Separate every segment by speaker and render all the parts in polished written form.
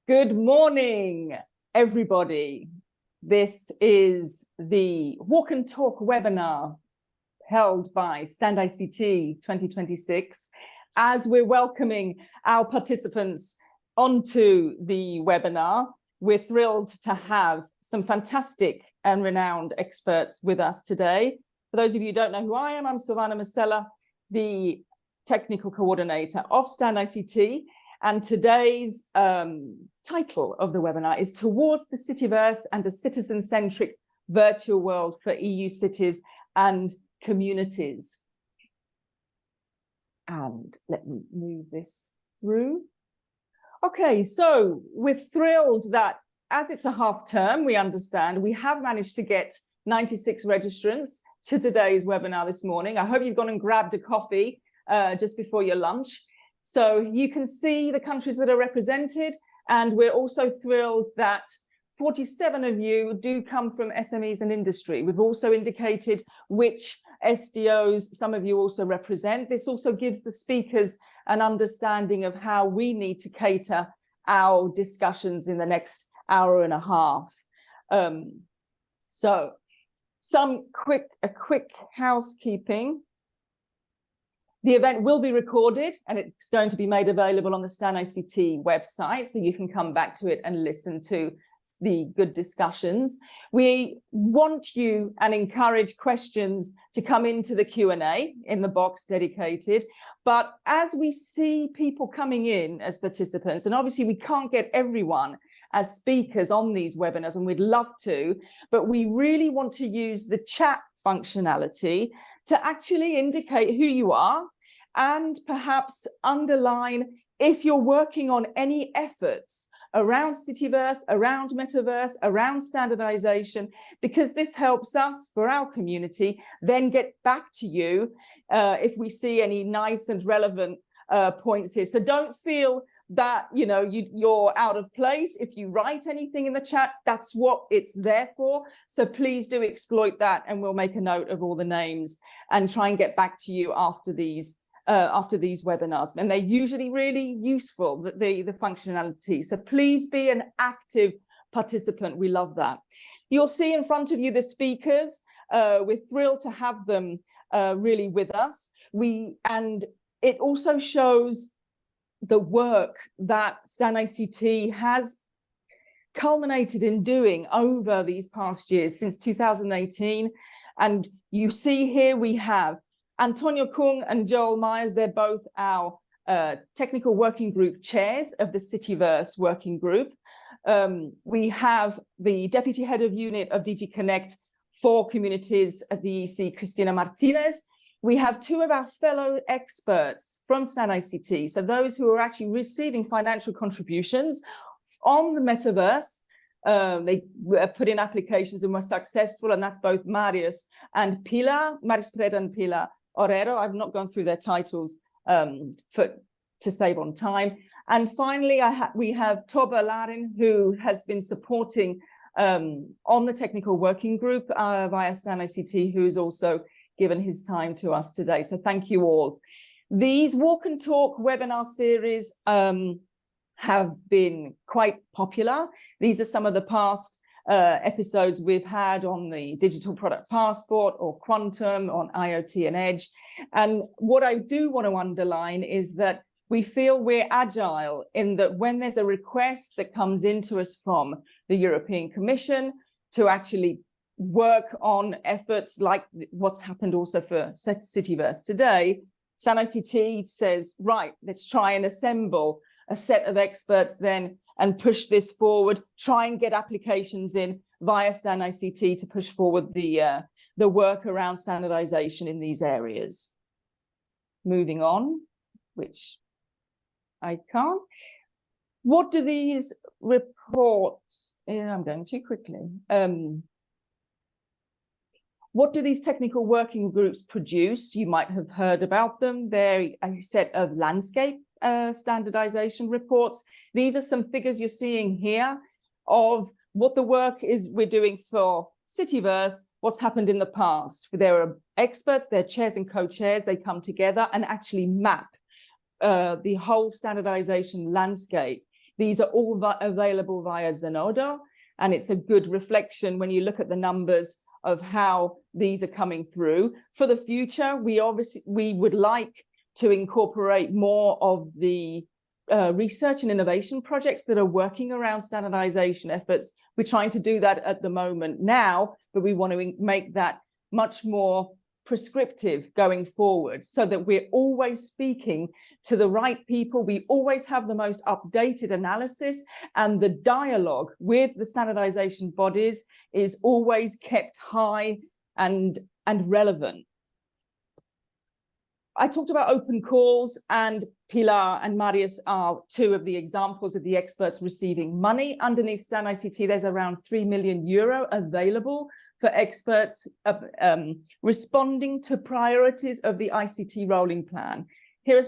Speaker 1: Good morning, everybody. This is the Walk and Talk webinar held by StandICT 2026. As we're welcoming our participants onto the webinar, we're thrilled to have some fantastic and renowned experts with us today. For those of you who don't know who I am, I'm Silvana Masella, the Technical Coordinator of StandICT. And today's title of the webinar is Towards the CitiVerse and a Citizen-Centric Virtual World for EU Cities and Communities. And let me move this through. Okay, so we're thrilled that as it's a half term, we understand we have managed to get 96 registrants to today's webinar this morning. I hope you've gone and grabbed a coffee just before your lunch. So you can see the countries that are represented, and we're also thrilled that 47 of you do come from SMEs and industry. We've also indicated which SDOs some of you also represent. This also gives the speakers an understanding of how we need to cater our discussions in the next hour and a half. So a quick housekeeping. The event will be recorded and it's going to be made available on the StandICT website, so you can come back to it and listen to the good discussions. We want you and encourage questions to come into the Q&A in the box dedicated. But as we see people coming in as participants, and obviously we can't get everyone as speakers on these webinars, and we'd love to, but we really want to use the chat functionality to actually indicate who you are and perhaps underline if you're working on any efforts around CitiVerse, around Metaverse, around standardization, because this helps us for our community then get back to you if we see any nice and relevant points here. So don't feel that you're out of place. If you write anything in the chat, that's what it's there for. So please do exploit that, and we'll make a note of all the names and try and get back to you after these webinars. And they're usually really useful, the functionality. So please be an active participant. We love that. You'll see in front of you the speakers. We're thrilled to have them really with us. And it also shows the work that StandICT has culminated in doing over these past years, since 2018. And you see here we have Antonio Kung and Joel Myers. They're both our Technical Working Group chairs of the CitiVerse Working Group. We have the Deputy Head of Unit of DG Connect for Communities at the EC, Cristina Martinez. We have two of our fellow experts from StandICT, so those who are actually receiving financial contributions on the Metaverse. They put in applications and were successful, and that's both Marius Preda and Pilar Orero. I've not gone through their titles to save on time. And finally, we have Toba Larin, who has been supporting on the Technical Working Group via StandICT, who is also given his time to us today. So thank you all. These Walk and Talk webinar series have been quite popular. These are some of the past episodes we've had on the Digital Product Passport or Quantum, on IoT and Edge. And what I do want to underline is that we feel we're agile in that when there's a request that comes into us from the European Commission to actually work on efforts like what's happened also for CitiVerse today, StandICT says, right, let's try and assemble a set of experts then and push this forward, try and get applications in via StandICT to push forward the work around standardization in these areas. Moving on, which I can't. What do these reports, I'm going too quickly. What do these technical working groups produce? You might have heard about them. They're a set of landscape standardization reports. These are some figures you're seeing here of what the work is we're doing for CitiVerse, what's happened in the past. There are experts, they're chairs and co-chairs, they come together and actually map the whole standardization landscape These are all available via Zenodo, and it's a good reflection when you look at the numbers of how these are coming through. For the future, we would like to incorporate more of the research and innovation projects that are working around standardization efforts. We're trying to do that at the moment now, but we want to make that much more prescriptive going forward so that we're always speaking to the right people. We always have the most updated analysis, and the dialogue with the standardization bodies is always kept high and relevant. I talked about open calls, and Pilar and Marius are two of the examples of the experts receiving money. Underneath StandICT, there's around €3 million available for experts responding to priorities of the ICT rolling plan. Here are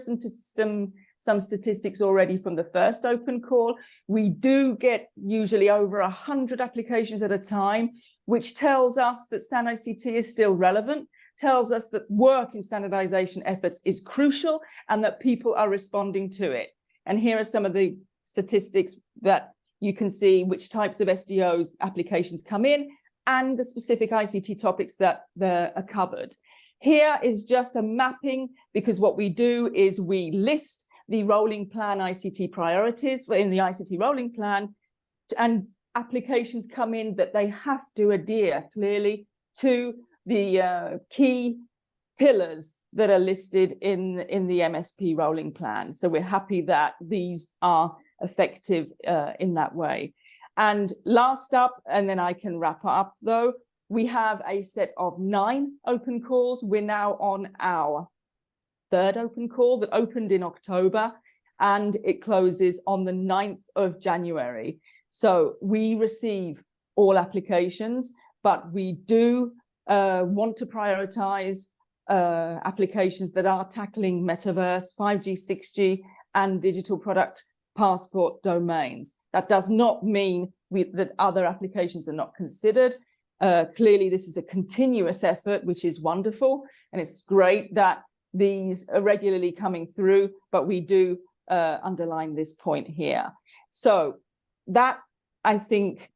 Speaker 1: some statistics already from the first open call. We do get usually over 100 applications at a time, which tells us that StandICT is still relevant, tells us that work in standardization efforts is crucial and that people are responding to it. And here are some of the statistics that you can see which types of SDOs applications come in and the specific ICT topics that are covered. Here is just a mapping, because what we do is we list the rolling plan ICT priorities in the ICT rolling plan, and applications come in that they have to adhere clearly to the key pillars that are listed in the MSP rolling plan. So we're happy that these are effective in that way. And last up, and then I can wrap up though, we have a set of 9 open calls. We're now on our 3rd open call that opened in October, and it closes on the 9th of January. So we receive all applications, but we do want to prioritize applications that are tackling Metaverse, 5G, 6G, and digital product passport domains. That does not mean that other applications are not considered. Clearly, this is a continuous effort, which is wonderful, and it's great that these are regularly coming through, but we do underline this point here. So that, I think,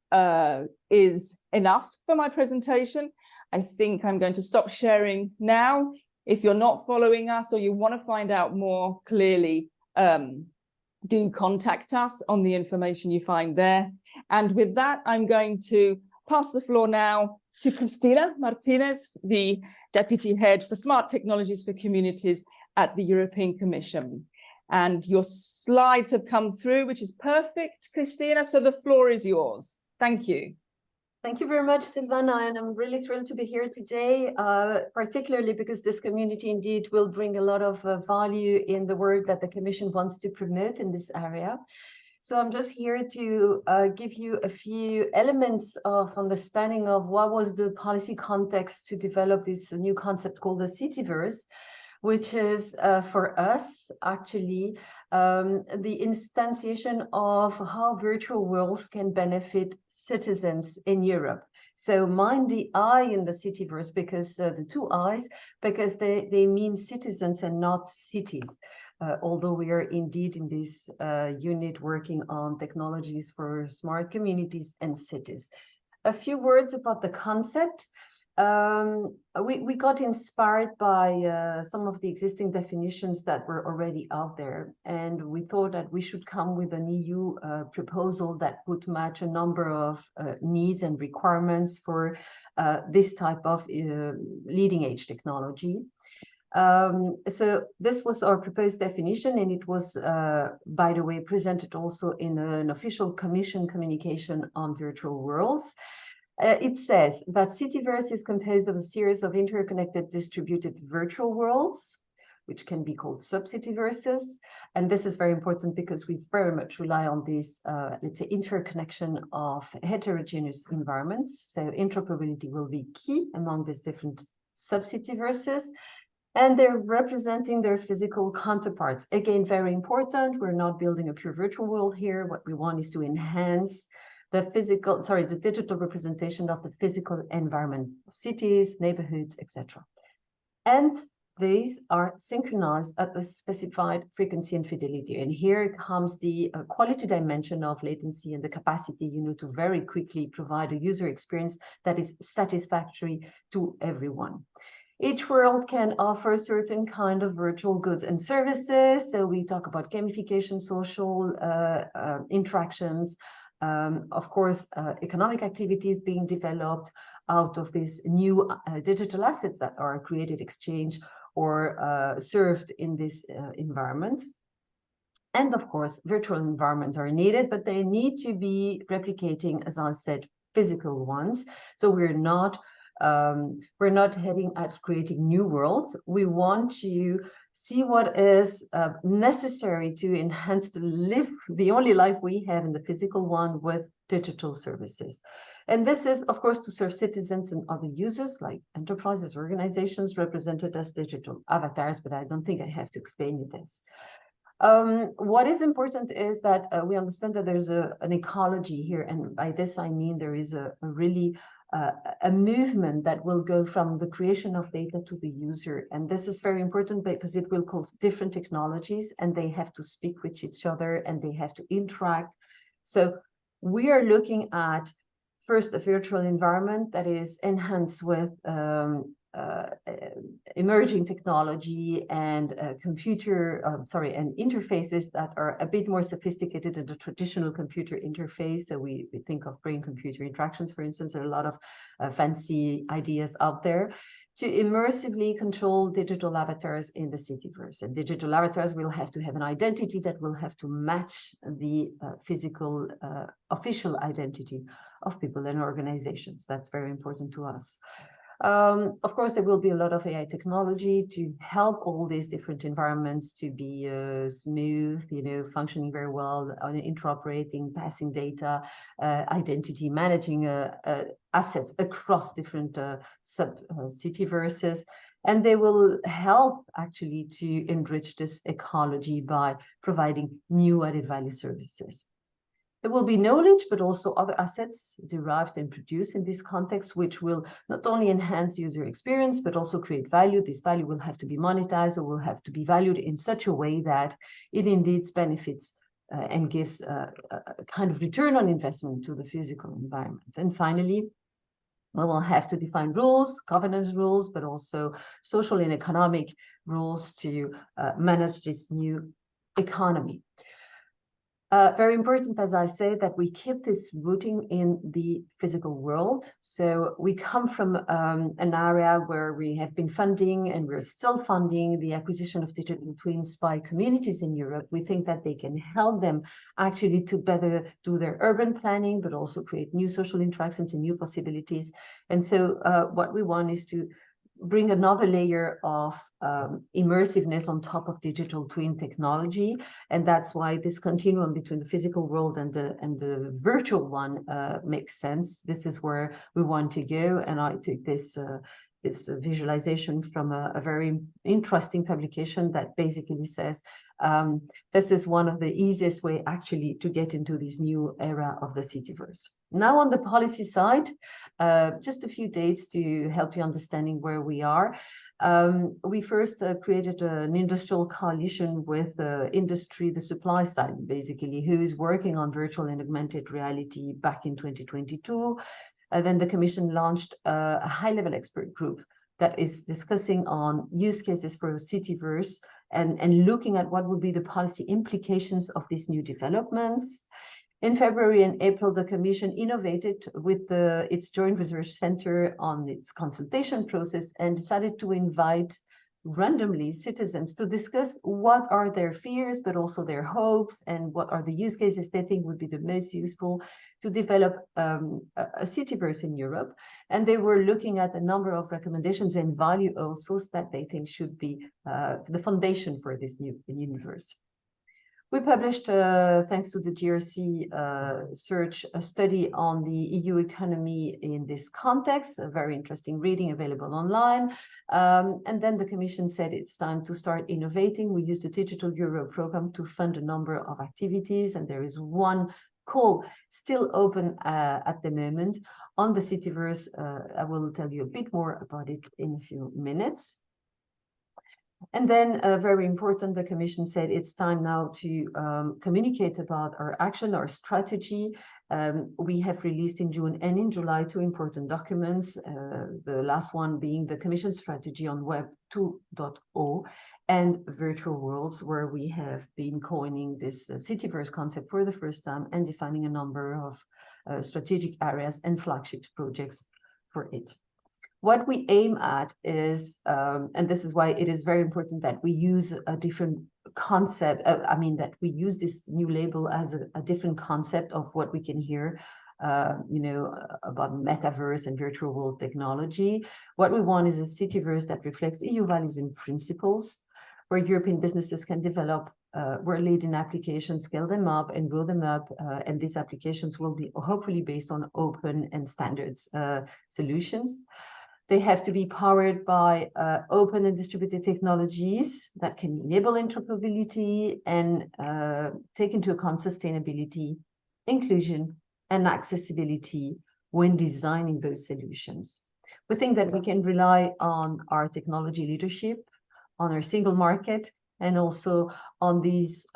Speaker 1: is enough for my presentation. I think I'm going to stop sharing now. If you're not following us or you want to find out more clearly, do contact us on the information you find there. And with that, I'm going to pass the floor now to Cristina Martinez, the Deputy Head for Smart Technologies for Communities at the European Commission. And your slides have come through, which is perfect, Cristina, so the floor is yours. Thank you.
Speaker 2: Thank you very much, Silvana, and I'm really thrilled to be here today, particularly because this community indeed will bring a lot of value in the work that the Commission wants to promote in this area. So I'm just here to give you a few elements of understanding of what was the policy context to develop this new concept called the CitiVerse, which is for us actually the instantiation of how virtual worlds can benefit citizens in Europe. So mind the I in the CitiVerse, because the 2 I's, because they mean citizens and not cities. Although we are indeed in this unit working on technologies for smart communities and cities. A few words about the concept. We got inspired by some of the existing definitions that were already out there, and we thought that we should come with an EU proposal that would match a number of needs and requirements for this type of leading edge technology. So this was our proposed definition, and it was, by the way, presented also in an official Commission communication on virtual worlds. It says that CitiVerse is composed of a series of interconnected distributed virtual worlds, which can be called sub-CitiVerses. And this is very important because we very much rely on this, let's say, interconnection of heterogeneous environments. So interoperability will be key among these different sub-CitiVerses. And they're representing their physical counterparts. Again, very important. We're not building a pure virtual world here. What we want is to enhance the digital representation of the physical environment of cities, neighborhoods, etc. And these are synchronized at the specified frequency and fidelity. And here comes the quality dimension of latency and the capacity, to very quickly provide a user experience that is satisfactory to everyone. Each world can offer certain kind of virtual goods and services. So we talk about gamification, social interactions, of course, economic activities being developed out of these new digital assets that are created, exchanged, or served in this environment. And of course, virtual environments are needed, but they need to be replicating, as I said, physical ones. So we're not heading at creating new worlds. We want to see what is necessary to enhance the only life we have in the physical one with digital services. And this is, of course, to serve citizens and other users like enterprises, organizations represented as digital avatars, but I don't think I have to explain you this. What is important is that we understand that there's an ecology here, and by this I mean there is a really a movement that will go from the creation of data to the user. And this is very important because it will cause different technologies and they have to speak with each other and they have to interact. So we are looking at first a virtual environment that is enhanced with emerging technology and and interfaces that are a bit more sophisticated than the traditional computer interface. So we think of brain-computer interactions, for instance. There are a lot of fancy ideas out there to immersively control digital avatars in the CitiVerse. And digital avatars will have to have an identity that will have to match the physical official identity of people and organizations. That's very important to us. Of course, there will be a lot of AI technology to help all these different environments to be smooth, functioning very well, interoperating, passing data, identity, managing assets across different CitiVerses. And they will help actually to enrich this ecology by providing new added value services. There will be knowledge, but also other assets derived and produced in this context, which will not only enhance user experience, but also create value. This value will have to be monetized or will have to be valued in such a way that it indeed benefits and gives a kind of return on investment to the physical environment. And finally, we will have to define rules, governance rules, but also social and economic rules to manage this new economy. Very important, as I say, that we keep this rooting in the physical world. So we come from an area where we have been funding and we're still funding the acquisition of digital twins by communities in Europe. We think that they can help them actually to better do their urban planning, but also create new social interactions and new possibilities. And so what we want is to bring another layer of immersiveness on top of digital twin technology, and that's why this continuum between the physical world and the virtual one makes sense. This is where we want to go, and I took this visualization from a very interesting publication that basically says this is one of the easiest way actually to get into this new era of the CitiVerse. Now on the policy side, just a few dates to help you understanding where we are. We first created an industrial coalition with industry, the supply side, basically, who is working on virtual and augmented reality back in 2022. Then the Commission launched a high-level expert group that is discussing on use cases for CitiVerse and looking at what would be the policy implications of these new developments. In February and April, the Commission innovated with its Joint Research Center on its consultation process and decided to invite randomly citizens to discuss what are their fears, but also their hopes, and what are the use cases they think would be the most useful to develop a CitiVerse in Europe. And they were looking at a number of recommendations and value also that they think should be the foundation for this new universe. We published, thanks to the GRC search, a study on the EU economy in this context, a very interesting reading available online. And then the Commission said it's time to start innovating. We used the Digital Euro program to fund a number of activities, and there is one call still open at the moment on the CitiVerse. I will tell you a bit more about it in a few minutes. And then very important, the Commission said it's time now to communicate about our action, our strategy. We have released in June and in July 2 important documents, the last one being the Commission strategy on Web 2.0 and virtual worlds, where we have been coining this CitiVerse concept for the first time and defining a number of strategic areas and flagship projects for it. What we aim at is, and this is why it is very important that we use a different concept, that we use this new label as a different concept of what we can hear, about Metaverse and virtual world technology. What we want is a CitiVerse that reflects EU values and principles, where European businesses can develop world-leading applications, scale them up and grow them up, and these applications will be hopefully based on open and standards solutions. They have to be powered by open and distributed technologies that can enable interoperability and take into account sustainability, inclusion, and accessibility when designing those solutions. We think that we can rely on our technology leadership, on our single market, and also on these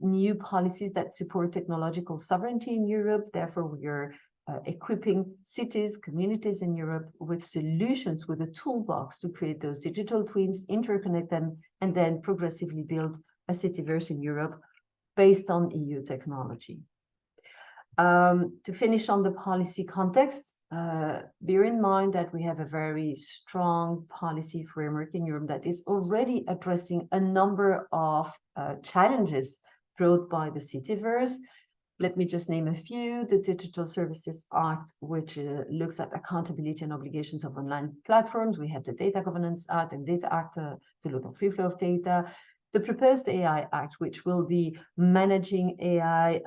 Speaker 2: new policies that support technological sovereignty in Europe. Therefore, we are equipping cities, communities in Europe with solutions, with a toolbox to create those digital twins, interconnect them, and then progressively build a CitiVerse in Europe based on EU technology. To finish on the policy context, bear in mind that we have a very strong policy framework in Europe that is already addressing a number of challenges brought by the CitiVerse. Let me just name a few: the Digital Services Act, which looks at accountability and obligations of online platforms. We have the Data Governance Act and Data Act to look at free flow of data. The proposed AI Act, which will be managing AI,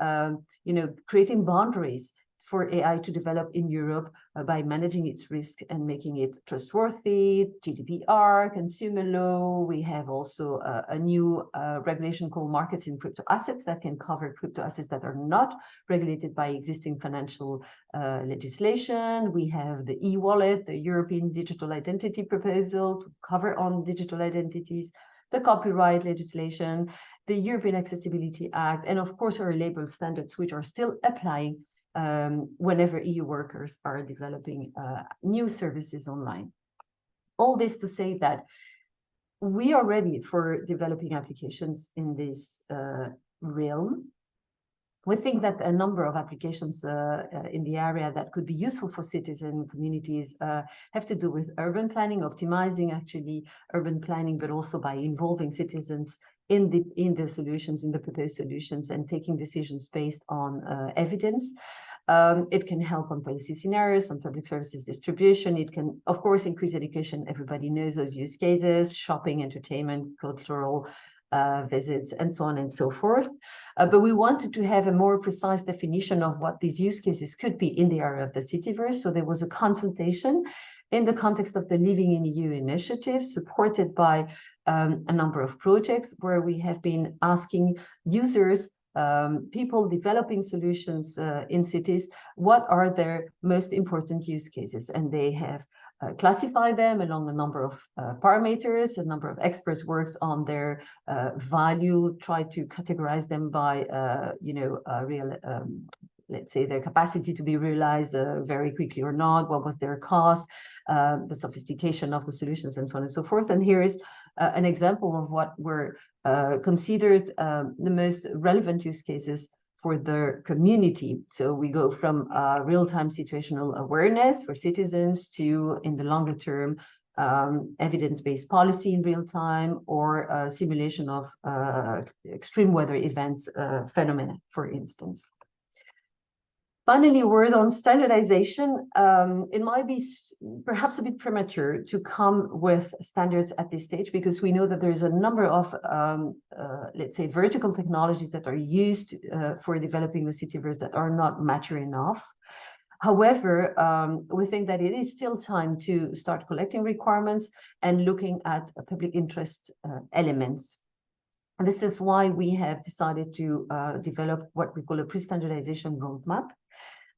Speaker 2: creating boundaries for AI to develop in Europe by managing its risk and making it trustworthy. GDPR, consumer law. We have also a new regulation called Markets in Crypto Assets that can cover crypto assets that are not regulated by existing financial legislation. We have the e-wallet, the European Digital Identity proposal to cover on digital identities, the copyright legislation, the European Accessibility Act, and of course our labor standards, which are still applying whenever EU workers are developing new services online. All this to say that we are ready for developing applications in this realm. We think that a number of applications in the area that could be useful for cities and communities have to do with urban planning, optimizing actually urban planning, but also by involving citizens in the solutions, in the proposed solutions, and taking decisions based on evidence. It can help on policy scenarios, on public services distribution. It can, of course, increase education. Everybody knows those use cases: shopping, entertainment, cultural visits, and so on and so forth. But we wanted to have a more precise definition of what these use cases could be in the area of the CitiVerse. So there was a consultation in the context of the Living in EU initiative, supported by a number of projects, where we have been asking users, people developing solutions in cities, what are their most important use cases? And they have classified them along a number of parameters. A number of experts worked on their value, tried to categorize them by, let's say, their capacity to be realized very quickly or not, what was their cost, the sophistication of the solutions, and so on and so forth. And here is an example of what were considered the most relevant use cases for the community. So we go from real-time situational awareness for citizens to, in the longer term, evidence-based policy in real time, or simulation of extreme weather events phenomena, for instance. Finally, a word on standardization. It might be perhaps a bit premature to come with standards at this stage, because we know that there's a number of, let's say, vertical technologies that are used for developing the CitiVerse that are not mature enough. However, we think that it is still time to start collecting requirements and looking at public interest elements. And this is why we have decided to develop what we call a pre-standardization roadmap.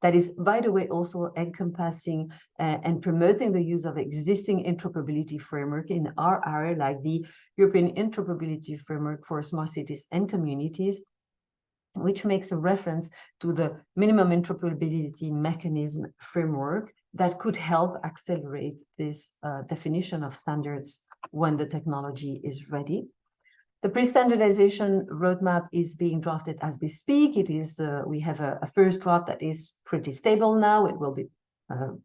Speaker 2: that is, by the way, also encompassing and promoting the use of existing interoperability framework in our area, like the European Interoperability Framework for Smart Cities and Communities, which makes a reference to the minimum interoperability mechanism framework that could help accelerate this definition of standards when the technology is ready. The pre-standardization roadmap is being drafted as we speak. It is, we have a first draft that is pretty stable now. It will be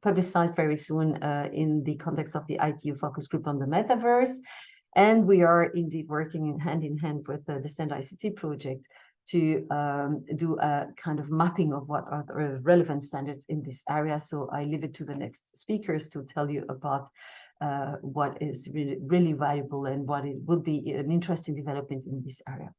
Speaker 2: publicized very soon in the context of the ITU focus group on the Metaverse. And we are indeed working hand in hand with the StandICT project to do a kind of mapping of what are the relevant standards in this area. So I leave it to the next speakers to tell you about what is really valuable and what it would be an interesting development in this area.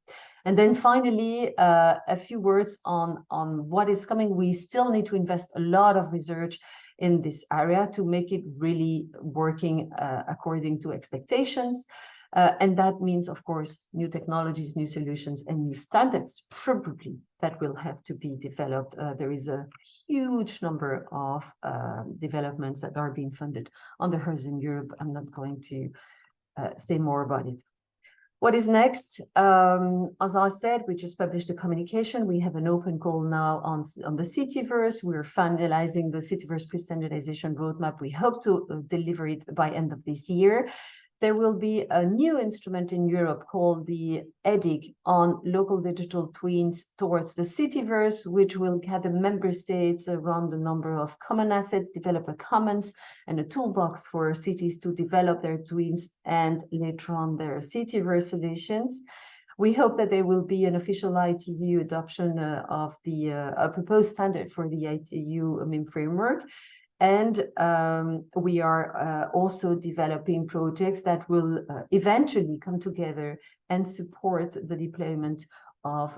Speaker 2: And then finally, a few words on what is coming. We still need to invest a lot of research in this area to make it really working according to expectations. And that means, of course, new technologies, new solutions, and new standards probably that will have to be developed. There is a huge number of developments that are being funded on the Horizon Europe. I'm not going to say more about it. What is next? As I said, we just published a communication. We have an open call now on the CitiVerse. We're finalizing the CitiVerse pre-standardization roadmap. We hope to deliver it by end of this year. There will be a new instrument in Europe called the EDIC on local digital twins towards the CitiVerse, which will gather member states around the number of common assets, develop a commons and a toolbox for cities to develop their twins and later on their CitiVerse solutions. We hope that there will be an official ITU adoption of the a proposed standard for the ITU framework. And we are also developing projects that will eventually come together and support the deployment of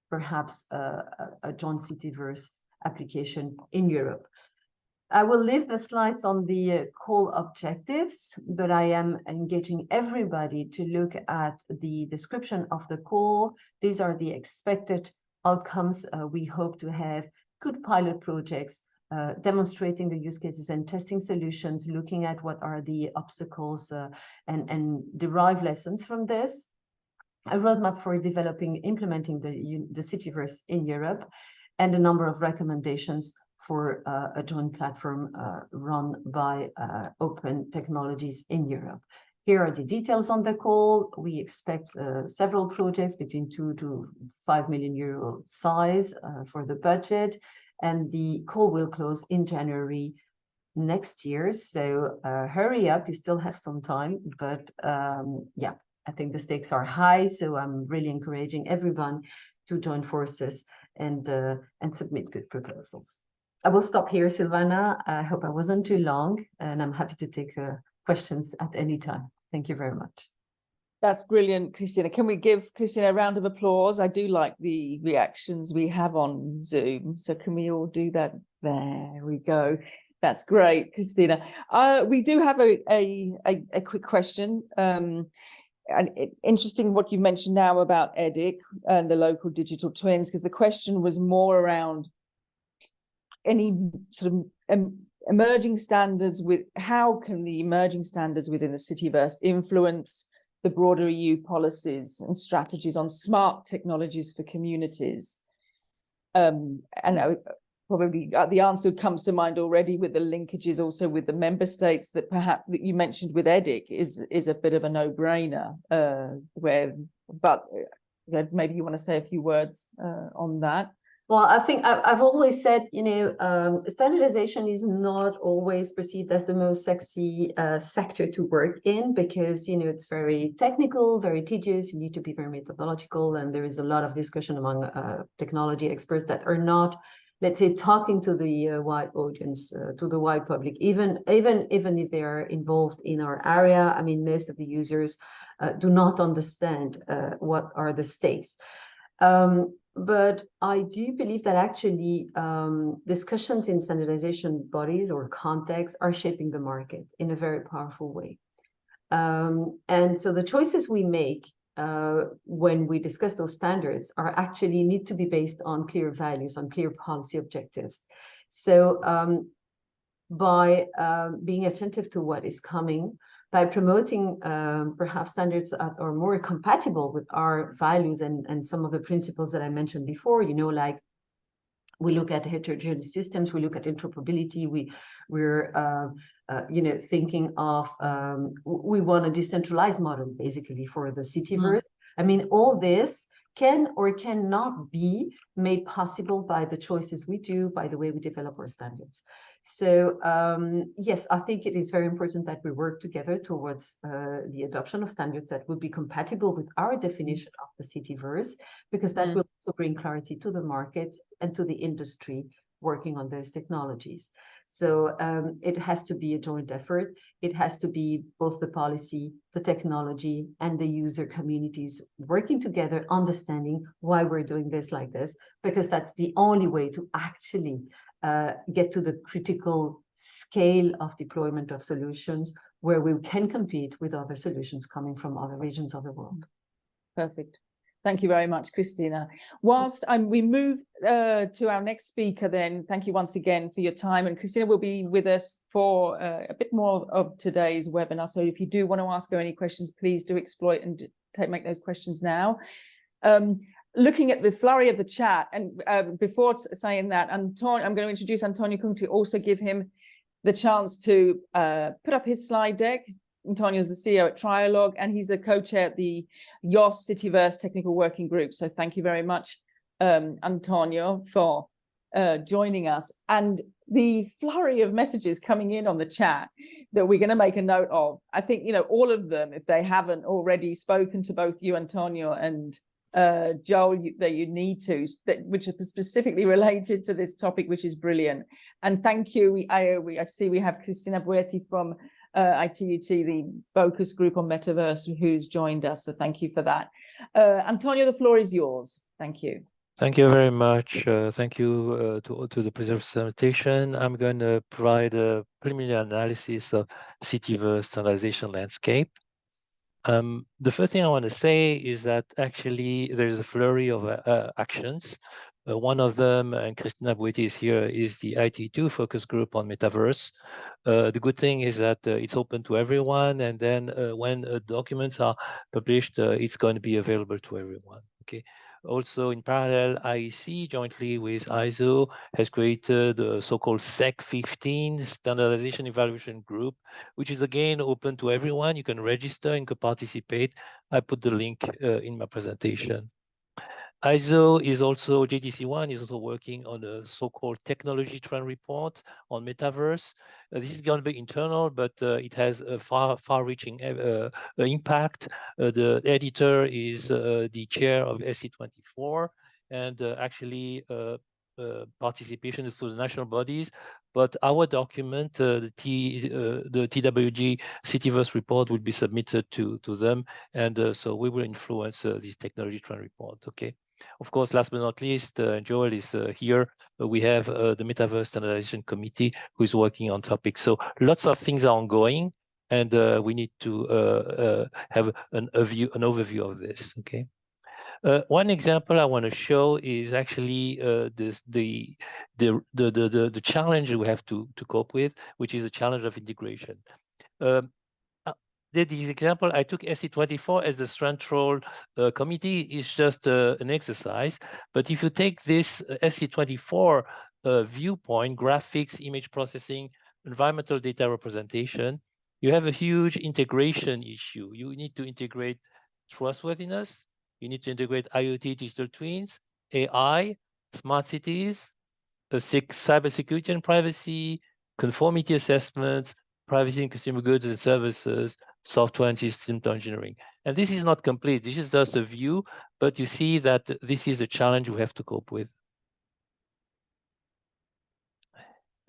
Speaker 2: perhaps a joint CitiVerse application in Europe. I will leave the slides on the call objectives, but I am engaging everybody to look at the description of the call. These are the expected outcomes. We hope to have good pilot projects demonstrating the use cases and testing solutions, looking at what are the obstacles and derive lessons from this. A roadmap for developing, implementing the CitiVerse in Europe, and a number of recommendations for a joint platform run by open technologies in Europe. Here are the details on the call. We expect several projects between 2 to 5 million euro size for the budget. And the call will close in January next year. So hurry up, you still have some time. But yeah, I think the stakes are high. So I'm really encouraging everyone to join forces and submit good proposals. I will stop here, Silvana. I hope I wasn't too long, and I'm happy to take questions at any time. Thank you very much.
Speaker 1: That's brilliant, Christina. Can we give Christina a round of applause? I do like the reactions we have on Zoom. So can we all do that? There we go. That's great, Christina. We do have a quick question. And interesting what you mentioned now about EDIC and the local digital twins, because the question was more around any sort of emerging standards with how can the emerging standards within the CitiVerse influence the broader EU policies and strategies on smart technologies for communities. And probably the answer comes to mind already with the linkages also with the member states that perhaps that you mentioned with EDIC is a bit of a no-brainer, but maybe you want to say a few words on that.
Speaker 2: Well, I think I've always said, standardization is not always perceived as the most sexy sector to work in because, it's very technical, very tedious. You need to be very methodological. And there is a lot of discussion among technology experts that are not, let's say, talking to the wide audience, to the wide public, even if they are involved in our area. I mean, most of the users do not understand what are the stakes. But I do believe that actually discussions in standardization bodies or contexts are shaping the market in a very powerful way. And so the choices we make when we discuss those standards are actually need to be based on clear values, on clear policy objectives. So by being attentive to what is coming, by promoting perhaps standards that are more compatible with our values and some of the principles that I mentioned before, you know, like we look at heterogeneous systems, we look at interoperability, we're you know, thinking of, we want a decentralized model basically for the CitiVerse. I mean, all this can or cannot be made possible by the choices we do, by the way we develop our standards. So yes, I think it is very important that we work together towards the adoption of standards that would be compatible with our definition of the CitiVerse, because that will also bring clarity to the market and to the industry working on those technologies. So it has to be a joint effort. It has to be both the policy, the technology, and the user communities working together, understanding why we're doing this like this, because that's the only way to actually get to the critical scale of deployment of solutions where we can compete with other solutions coming from other regions of the world.
Speaker 1: Perfect. Thank you very much, Christina. Whilst we move to our next speaker, then thank you once again for your time. And Christina will be with us for a bit more of today's webinar. So if you do want to ask her any questions, please do exploit and make those questions now. Looking at the flurry of the chat, and before saying that, Antonio, I'm going to introduce Antonio Kung to also give him the chance to put up his slide deck. Antonio is the CEO at Trialog, and he's the co-chair at the EUOS CitiVerse Technical Working Group. So thank you very much, Antonio, for joining us. And the flurry of messages coming in on the chat that we're going to make a note of. I think, you know, all of them, if they haven't already spoken to both you, Antonio, and Joel, that you need to, which are specifically related to this topic, which is brilliant. And thank you. I see we have Cristina Buetti from ITUT, the focus group on Metaverse, who's joined us. So thank you for that. Antonio, the floor is yours. Thank you.
Speaker 3: Thank you very much. Thank you to the presentation. I'm going to provide a preliminary analysis of CitiVerse standardization landscape. The first thing I want to say is that actually there's a flurry of actions. One of them, and Cristina Buetti is here, is the ITUT focus group on Metaverse. The good thing is that it's open to everyone, and then when documents are published, it's going to be available to everyone. Okay. Also, in parallel, IEC, jointly with ISO, has created a so-called SEC 15 Standardization Evaluation Group, which is again open to everyone. You can register and can participate. I put the link in my presentation. ISO is also, JTC1 is also working on a so-called technology trend report on Metaverse. This is going to be internal, but it has a far-reaching impact. The editor is the chair of SC24, and actually participation is to the national bodies. But our document, the TWG CitiVerse report, will be submitted to them, and so we will influence this technology trend report. Okay. Of course, last but not least, Joel is here. We have the Metaverse Standardization Committee who is working on topics. So lots of things are ongoing, and we need to have an overview of this. Okay. One example I want to show is actually the challenge we have to cope with, which is the challenge of integration. This example, I took SC24 as the central committee. Is just an exercise. But if you take this SC24 viewpoint, graphics, image processing, environmental data representation, you have a huge integration issue. You need to integrate trustworthiness. You need to integrate IoT digital twins, AI, smart cities, cybersecurity and privacy, conformity assessments, privacy in consumer goods and services, software and system engineering. And this is not complete. This is just a view, but you see that this is a challenge we have to cope with.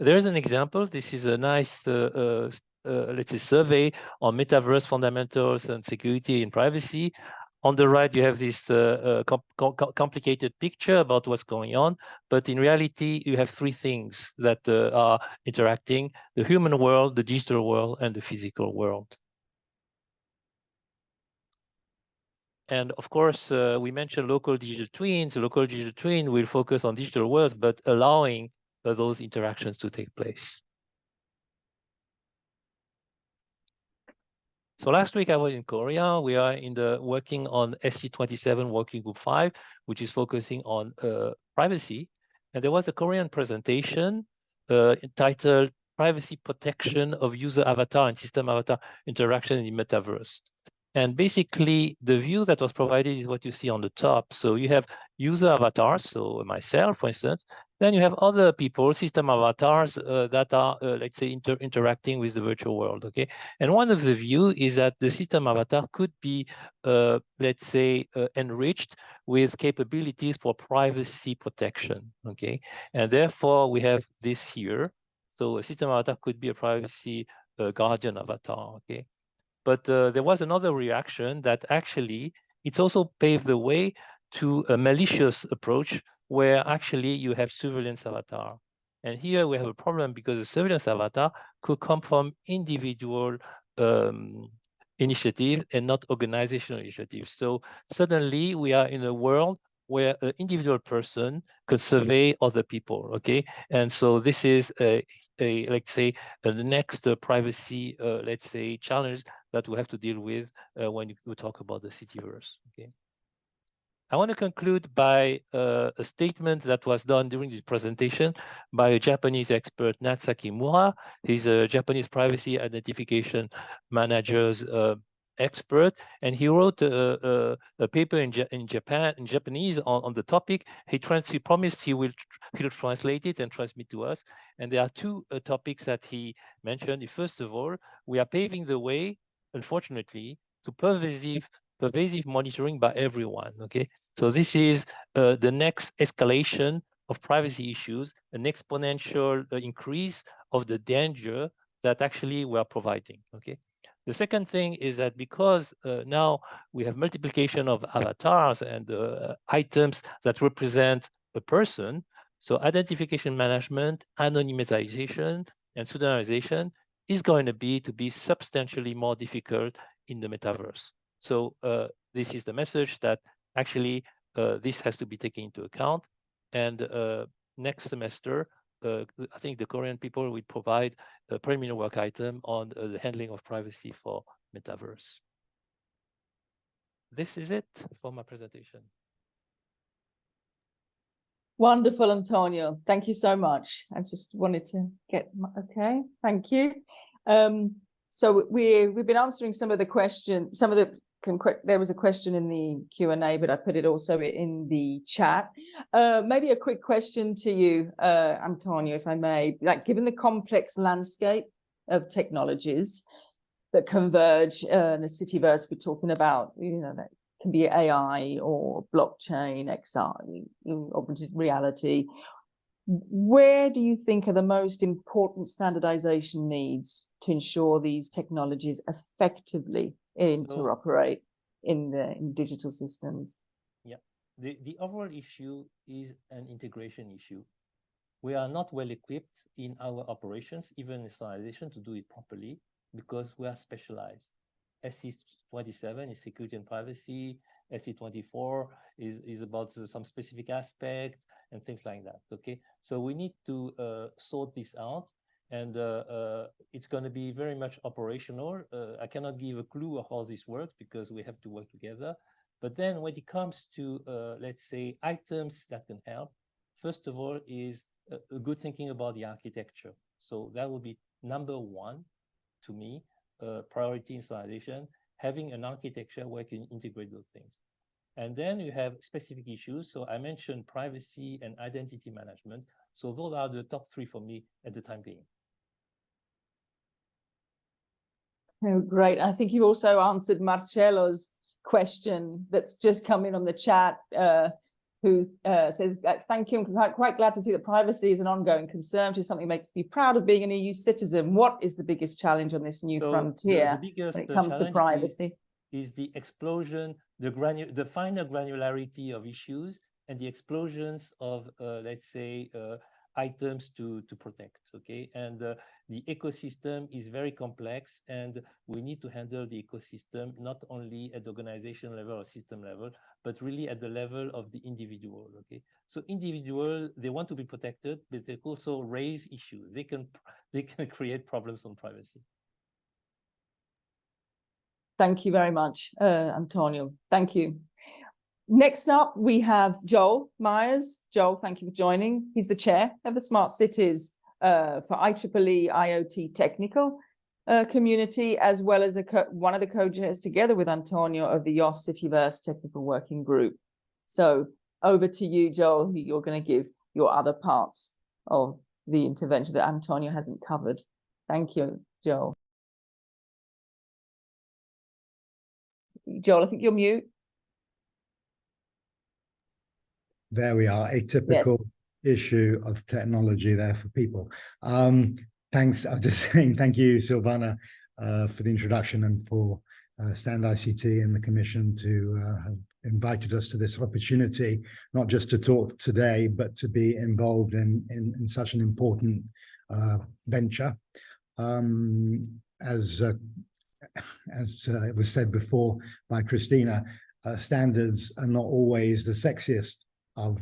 Speaker 3: There's an example. This is a nice, let's say, survey on metaverse fundamentals and security and privacy. On the right, you have this complicated picture about what's going on. But in reality, you have three things that are interacting: the human world, the digital world, and the physical world. And of course, we mentioned local digital twins. Local digital twin will focus on digital worlds, but allowing those interactions to take place. So last week I was in Korea. We are working on SC27 Working Group 5, which is focusing on privacy. And there was a Korean presentation entitled Privacy Protection of User Avatar and System Avatar Interaction in the Metaverse. And basically, the view that was provided is what you see on the top. So you have user avatars, so myself, for instance. Then you have other people, system avatars that are, let's say, interacting with the virtual world, okay? And one of the view is that the system avatar could be, let's say, enriched with capabilities for privacy protection, okay? And therefore, we have this here. So a system avatar could be a privacy guardian avatar, okay? But there was another reaction that actually it's also paved the way to a malicious approach where actually you have surveillance avatar. And here we have a problem because the surveillance avatar could come from individual initiative and not organizational initiatives. So suddenly we are in a world where an individual person could survey other people, okay? And so this is let's say, the next privacy, let's say, challenge that we have to deal with when we talk about the CitiVerse, okay? I want to conclude by a statement that was done during this presentation by a Japanese expert, Natsa Kimura. He's a Japanese privacy identification manager's expert, and he wrote a paper in Japanese on the topic. He promised he'll translate it and transmit to us. And there are two topics that he mentioned. First of all, we are paving the way, unfortunately, to pervasive monitoring by everyone, okay? So this is the next escalation of privacy issues, an exponential increase of the danger that actually we are providing, okay? The second thing is that because now we have multiplication of avatars and items that represent a person, so identification management, anonymization, and pseudonymization is going to be substantially more difficult in the metaverse. So this is the message that actually this has to be taken into account. And next semester, I think the Korean people will provide a preliminary work item on the handling of privacy for Metaverse. This is it for my presentation.
Speaker 1: Wonderful, Antonio. Thank you so much. I just wanted to get, okay, thank you. So we've been answering some of the questions, there was a question in the Q&A, but I put it also in the chat. Maybe a quick question to you, Antonio, if I may. Like, given the complex landscape of technologies that converge in the CitiVerse, we're talking about, that can be AI or blockchain, XR, augmented reality. Where do you think are the most important standardization needs to ensure these technologies effectively interoperate in digital systems?
Speaker 3: Yeah, the overall issue is an integration issue. We are not well equipped in our operations, even in standardization, to do it properly because we are specialized. SC27 is security and privacy. SC24 is about some specific aspect and things like that, okay? So we need to sort this out, and it's going to be very much operational. I cannot give a clue of how this works because we have to work together. But then when it comes to, let's say, items that can help, first of all is a good thinking about the architecture. So that would be number one to me, priority in standardization, having an architecture where you can integrate those things. And then you have specific issues. So I mentioned privacy and identity management. So those are the top three for me at the time being.
Speaker 1: Oh, great. I think you also answered Marcello's question that's just come in on the chat, who says, thank you. I'm quite glad to see that privacy is an ongoing concern, which is something that makes me proud of being an EU citizen. What is the biggest challenge on this new frontier when it comes to privacy?
Speaker 3: Is the explosion, the finer granularity of issues and the explosions of, let's say, items to protect, okay? And the ecosystem is very complex, and we need to handle the ecosystem not only at the organization level or system level, but really at the level of the individual. Okay, so individual, they want to be protected, but they also raise issues. They can create problems on privacy.
Speaker 1: Thank you very much, Antonio. Thank you. Next up, we have Joel Myers. Joel, thank you for joining. He's the chair of the Smart Cities for IEEE IoT Technical Community, as well as one of the co-chairs together with Antonio of the EUOS CitiVerse Technical Working Group. So over to you, Joel. You're going to give your other parts of the intervention that Antonio hasn't covered. Thank you, Joel. Joel, I think you're mute.
Speaker 4: There we are, a typical issue of technology there for people. Thanks, I was just saying thank you, Silvana, for the introduction, and for StandICT and the Commission to have invited us to this opportunity, not just to talk today, but to be involved in such an important venture. As it was said before by Christina, standards are not always the sexiest of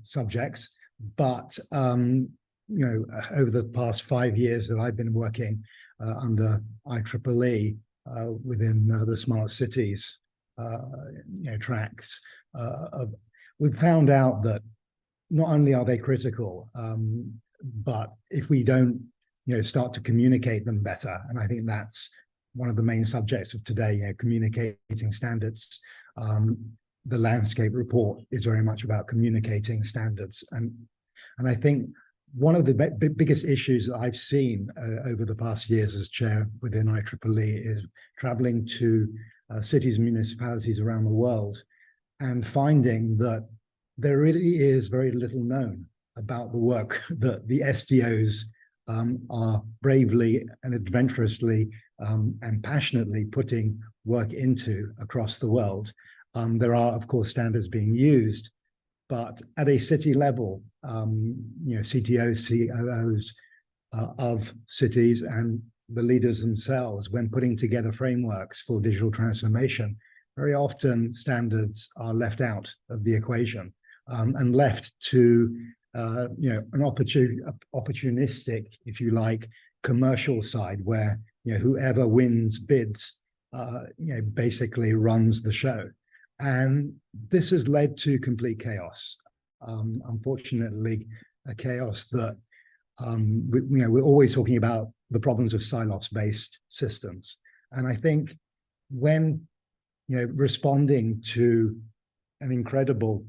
Speaker 4: subjects, but you know, over the past 5 years that I've been working under IEEE within the smart cities tracks, we've found out that not only are they critical, but if we don't start to communicate them better, and I think that's one of the main subjects of today, communicating standards. The landscape report is very much about communicating standards, and I think one of the biggest issues that I've seen over the past years as chair within IEEE is traveling to cities and municipalities around the world and finding that there really is very little known about the work that the SDOs are bravely and adventurously and passionately putting work into across the world. There are, of course, standards being used, but at a city level, CTOs, COOs of cities and the leaders themselves, when putting together frameworks for digital transformation, very often standards are left out of the equation and left to an opportunistic, if you like, commercial side where whoever wins bids basically runs the show. And this has led to complete chaos. Unfortunately, a chaos that we're always talking about the problems of silos-based systems. And I think when responding to an incredible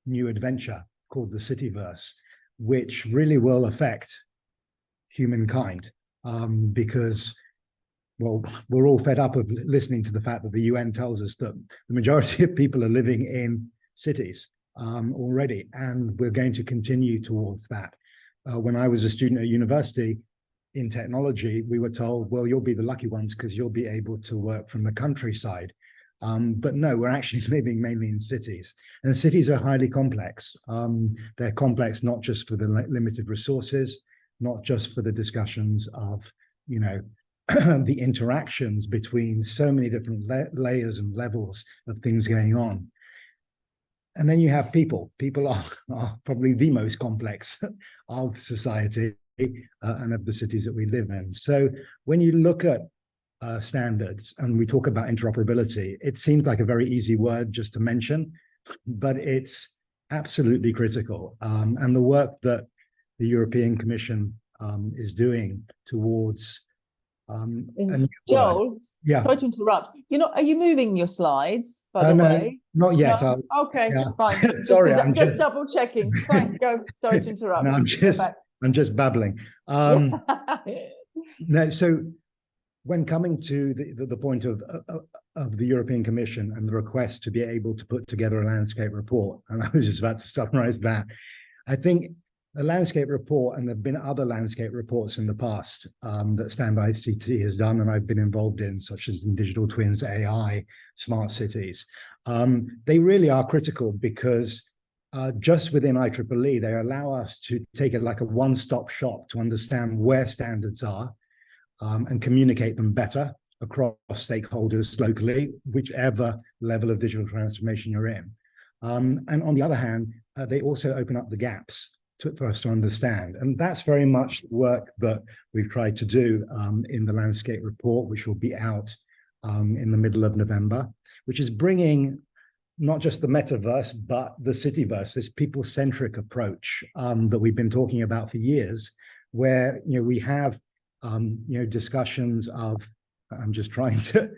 Speaker 4: new adventure called the CitiVerse, which really will affect humankind, because well, we're all fed up of listening to the fact that the UN tells us that the majority of people are living in cities already, and we're going to continue towards that. When I was a student at university in technology, we were told, well, you'll be the lucky ones because you'll be able to work from the countryside. But no, we're actually living mainly in cities, and cities are highly complex. They're complex not just for the limited resources, not just for the discussions of, the interactions between so many different layers and levels of things going on. And then you have people. People are probably the most complex of society and of the cities that we live in. So when you look at standards and we talk about interoperability, it seems like a very easy word just to mention, but it's absolutely critical. And the work that the European Commission is doing towards
Speaker 1: Joel, sorry to interrupt. Are you moving your slides, by the way?
Speaker 4: Not yet.
Speaker 1: No? Okay,
Speaker 4: yeah.
Speaker 1: fine.
Speaker 4: Sorry,
Speaker 1: I'm just double checking. Fine, go. Sorry to interrupt.
Speaker 4: No, I'm just babbling. No, so when coming to the point of the European Commission and the request to be able to put together a landscape report, and I was just about to summarize that, I think a landscape report, and there have been other landscape reports in the past that StandICT has done, and I've been involved in, such as in digital twins, AI, smart cities. They really are critical because just within IEEE, they allow us to take it like a one-stop shop to understand where standards are and communicate them better across stakeholders locally, whichever level of digital transformation you're in. And on the other hand, they also open up the gaps for us to understand. And that's very much the work that we've tried to do in the landscape report, which will be out in the middle of November, which is bringing not just the metaverse, but the CitiVerse, this people-centric approach that we've been talking about for years, where we have discussions of, I'm just trying to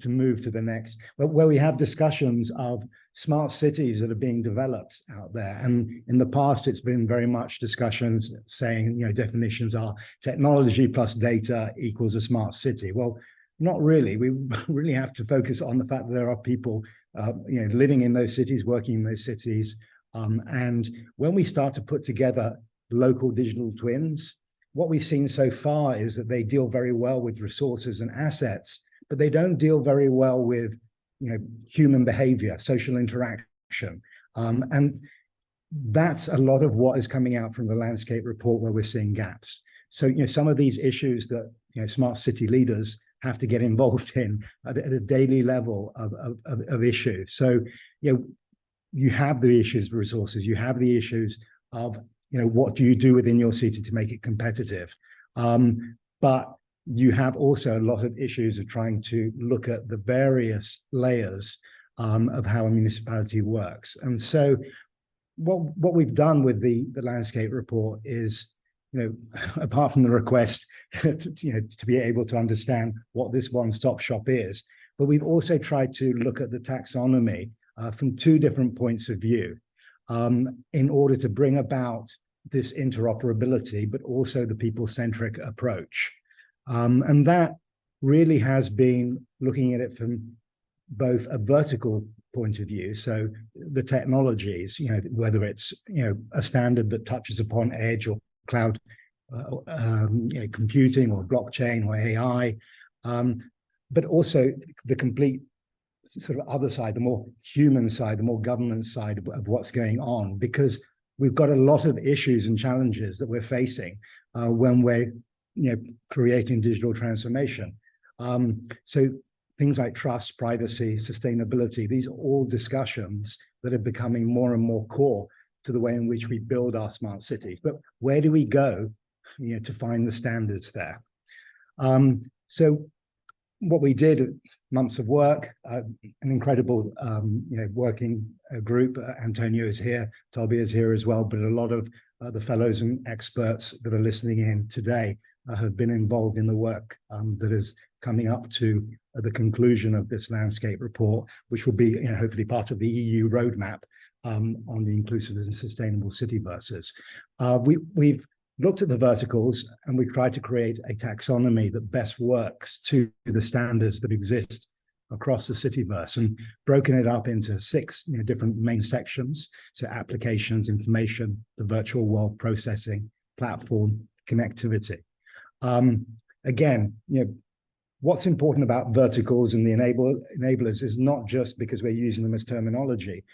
Speaker 4: move to the next, where we have discussions of smart cities that are being developed out there. And in the past, it's been very much discussions saying, definitions are technology plus data equals a smart city. Well, not really. We really have to focus on the fact that there are people, living in those cities, working in those cities. And when we start to put together local digital twins, what we've seen so far is that they deal very well with resources and assets, but they don't deal very well with, human behavior, social interaction. And that's a lot of what is coming out from the landscape report where we're seeing gaps. So, some of these issues that, smart city leaders have to get involved in at a daily level of issues. So, you have the issues of resources, you have the issues of, what do you do within your city to make it competitive? But you have also a lot of issues of trying to look at the various layers of how a municipality works. And so what we've done with the landscape report is, apart from the request to be able to understand what this one-stop shop is, but we've also tried to look at the taxonomy from two different points of view in order to bring about this interoperability, but also the people-centric approach. And that really has been looking at it from both a vertical point of view, so the technologies, whether it's a standard that touches upon edge or cloud computing or blockchain or AI, but also the complete sort of other side, the more human side, the more governance side of what's going on, because we've got a lot of issues and challenges that we're facing when we're creating digital transformation. So things like trust, privacy, sustainability, these are all discussions that are becoming more and more core to the way in which we build our smart cities. But where do we go to find the standards there? So what we did, months of work, an incredible working group. Antonio is here, Toby is here as well, but a lot of the fellows and experts that are listening in today have been involved in the work that is coming up to the conclusion of this landscape report, which will be hopefully part of the EU roadmap on the inclusive and sustainable CitiVerses. We've looked at the verticals and we tried to create a taxonomy that best works to the standards that exist across the CitiVerse, and broken it up into 6 different main sections. So applications, information, the virtual world, processing, platform, connectivity. Again, what's important about verticals and the enablers is not just because we're using them as terminology,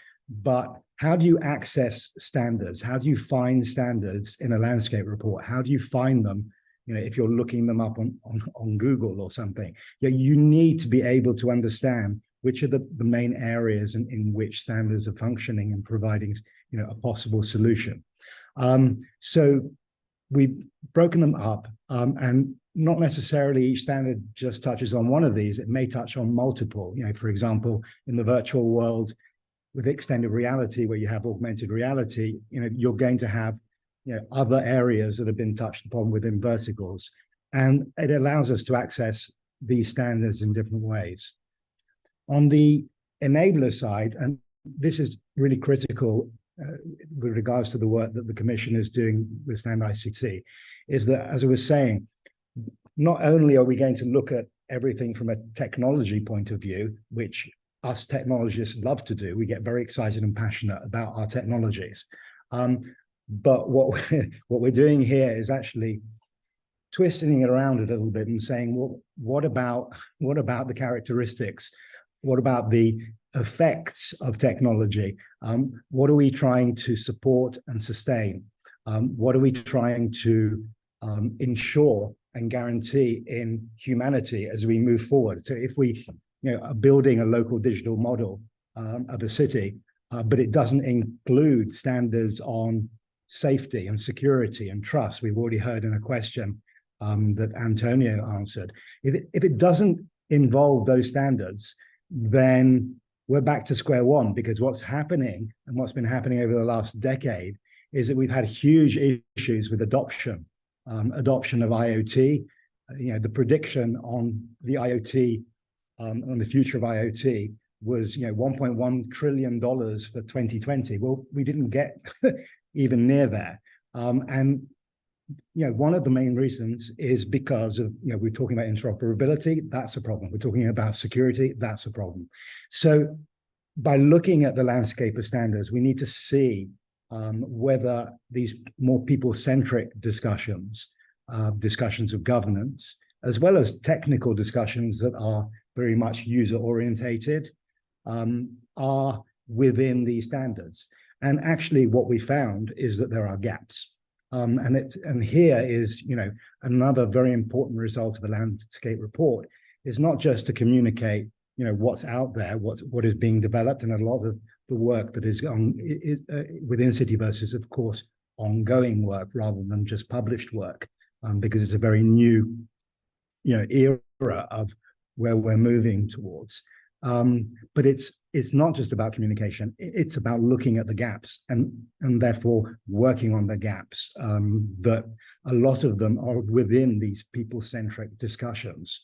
Speaker 4: but how do you access standards? How do you find standards in a landscape report? How do you find them? If you're looking them up on Google or something, you need to be able to understand which are the main areas in which standards are functioning and providing, a possible solution. So we've broken them up, and not necessarily each standard just touches on one of these. It may touch on multiple. For example, in the virtual world with extended reality, where you have augmented reality, you're going to have other areas that have been touched upon within verticals, and it allows us to access these standards in different ways. On the enabler side, and this is really critical with regards to the work that the Commission is doing with StandICT, is that, as I was saying, not only are we going to look at everything from a technology point of view, which us technologists love to do, we get very excited and passionate about our technologies. But what we're doing here is actually twisting it around a little bit and saying, well, what about the characteristics? What about the effects of technology. What are we trying to support and sustain? What are we trying to ensure and guarantee in humanity as we move forward? So if we are building a local digital model of a city, but it doesn't include standards on safety and security and trust, we've already heard in a question that Antonio answered. If it doesn't involve those standards, then we're back to square one, because what's happening and what's been happening over the last decade is that we've had huge issues with adoption of IoT. The prediction on the IoT, on the future of IoT was, $1.1 trillion for 2020. Well, we didn't get even near there. And one of the main reasons is because of, we're talking about interoperability, that's a problem. We're talking about security, that's a problem. So by looking at the landscape of standards, we need to see whether these more people-centric discussions of governance, as well as technical discussions that are very much user-orientated, are within these standards. And actually what we found is that there are gaps. And here is, another very important result of a landscape report is not just to communicate, what's out there, what is being developed, and a lot of the work that is within CitiVerse is, of course, ongoing work rather than just published work, because it's a very new, era of where we're moving towards. But it's not just about communication, it's about looking at the gaps and therefore working on the gaps, that a lot of them are within these people-centric discussions.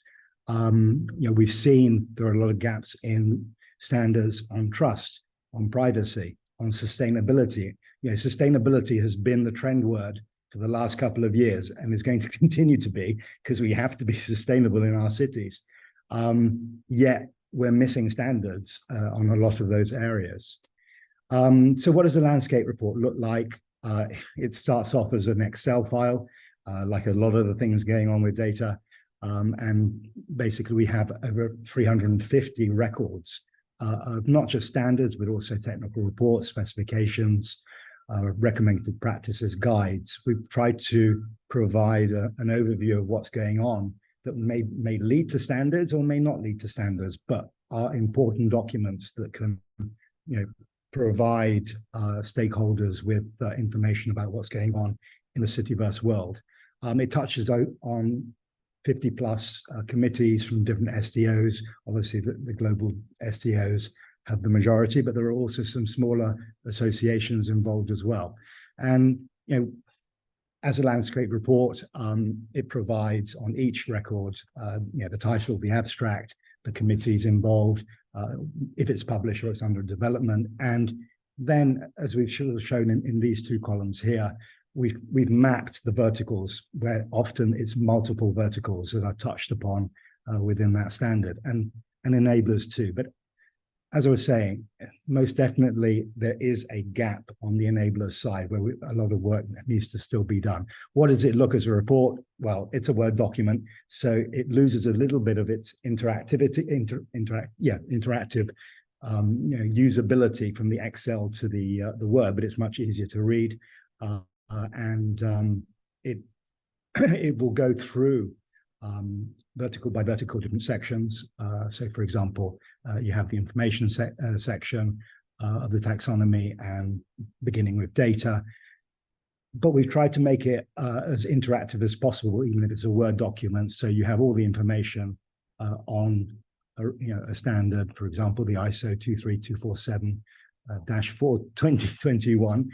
Speaker 4: We've seen there are a lot of gaps in standards on trust, on privacy, on sustainability. Sustainability has been the trend word for the last couple of years and is going to continue to be, because we have to be sustainable in our cities. Yet we're missing standards on a lot of those areas. So what does the landscape report look like? It starts off as an Excel file, like a lot of the things going on with data. And basically we have over 350 records of not just standards, but also technical reports, specifications, recommended practices, guides. We've tried to provide an overview of what's going on that may lead to standards or may not lead to standards, but are important documents that can, provide stakeholders with information about what's going on in the CitiVerse world. It touches on 50 plus committees from different SDOs. Obviously, the global SDOs have the majority, but there are also some smaller associations involved as well. And, as a landscape report, it provides on each record, the title, the abstract, the committees involved, if it's published or it's under development. And then, as we've shown in these two columns here, we've mapped the verticals where often it's multiple verticals that are touched upon within that standard, and enablers too. But as I was saying, most definitely there is a gap on the enablers side where a lot of work needs to still be done. What does it look as a report? Well, it's a Word document, so it loses a little bit of its interactivity, interactive usability from the Excel to the Word, but it's much easier to read, and it will go through vertical by vertical different sections. So for example, you have the information section of the taxonomy and beginning with data, but we've tried to make it as interactive as possible, even if it's a Word document. So you have all the information on a standard, for example, the ISO 23247-4 2021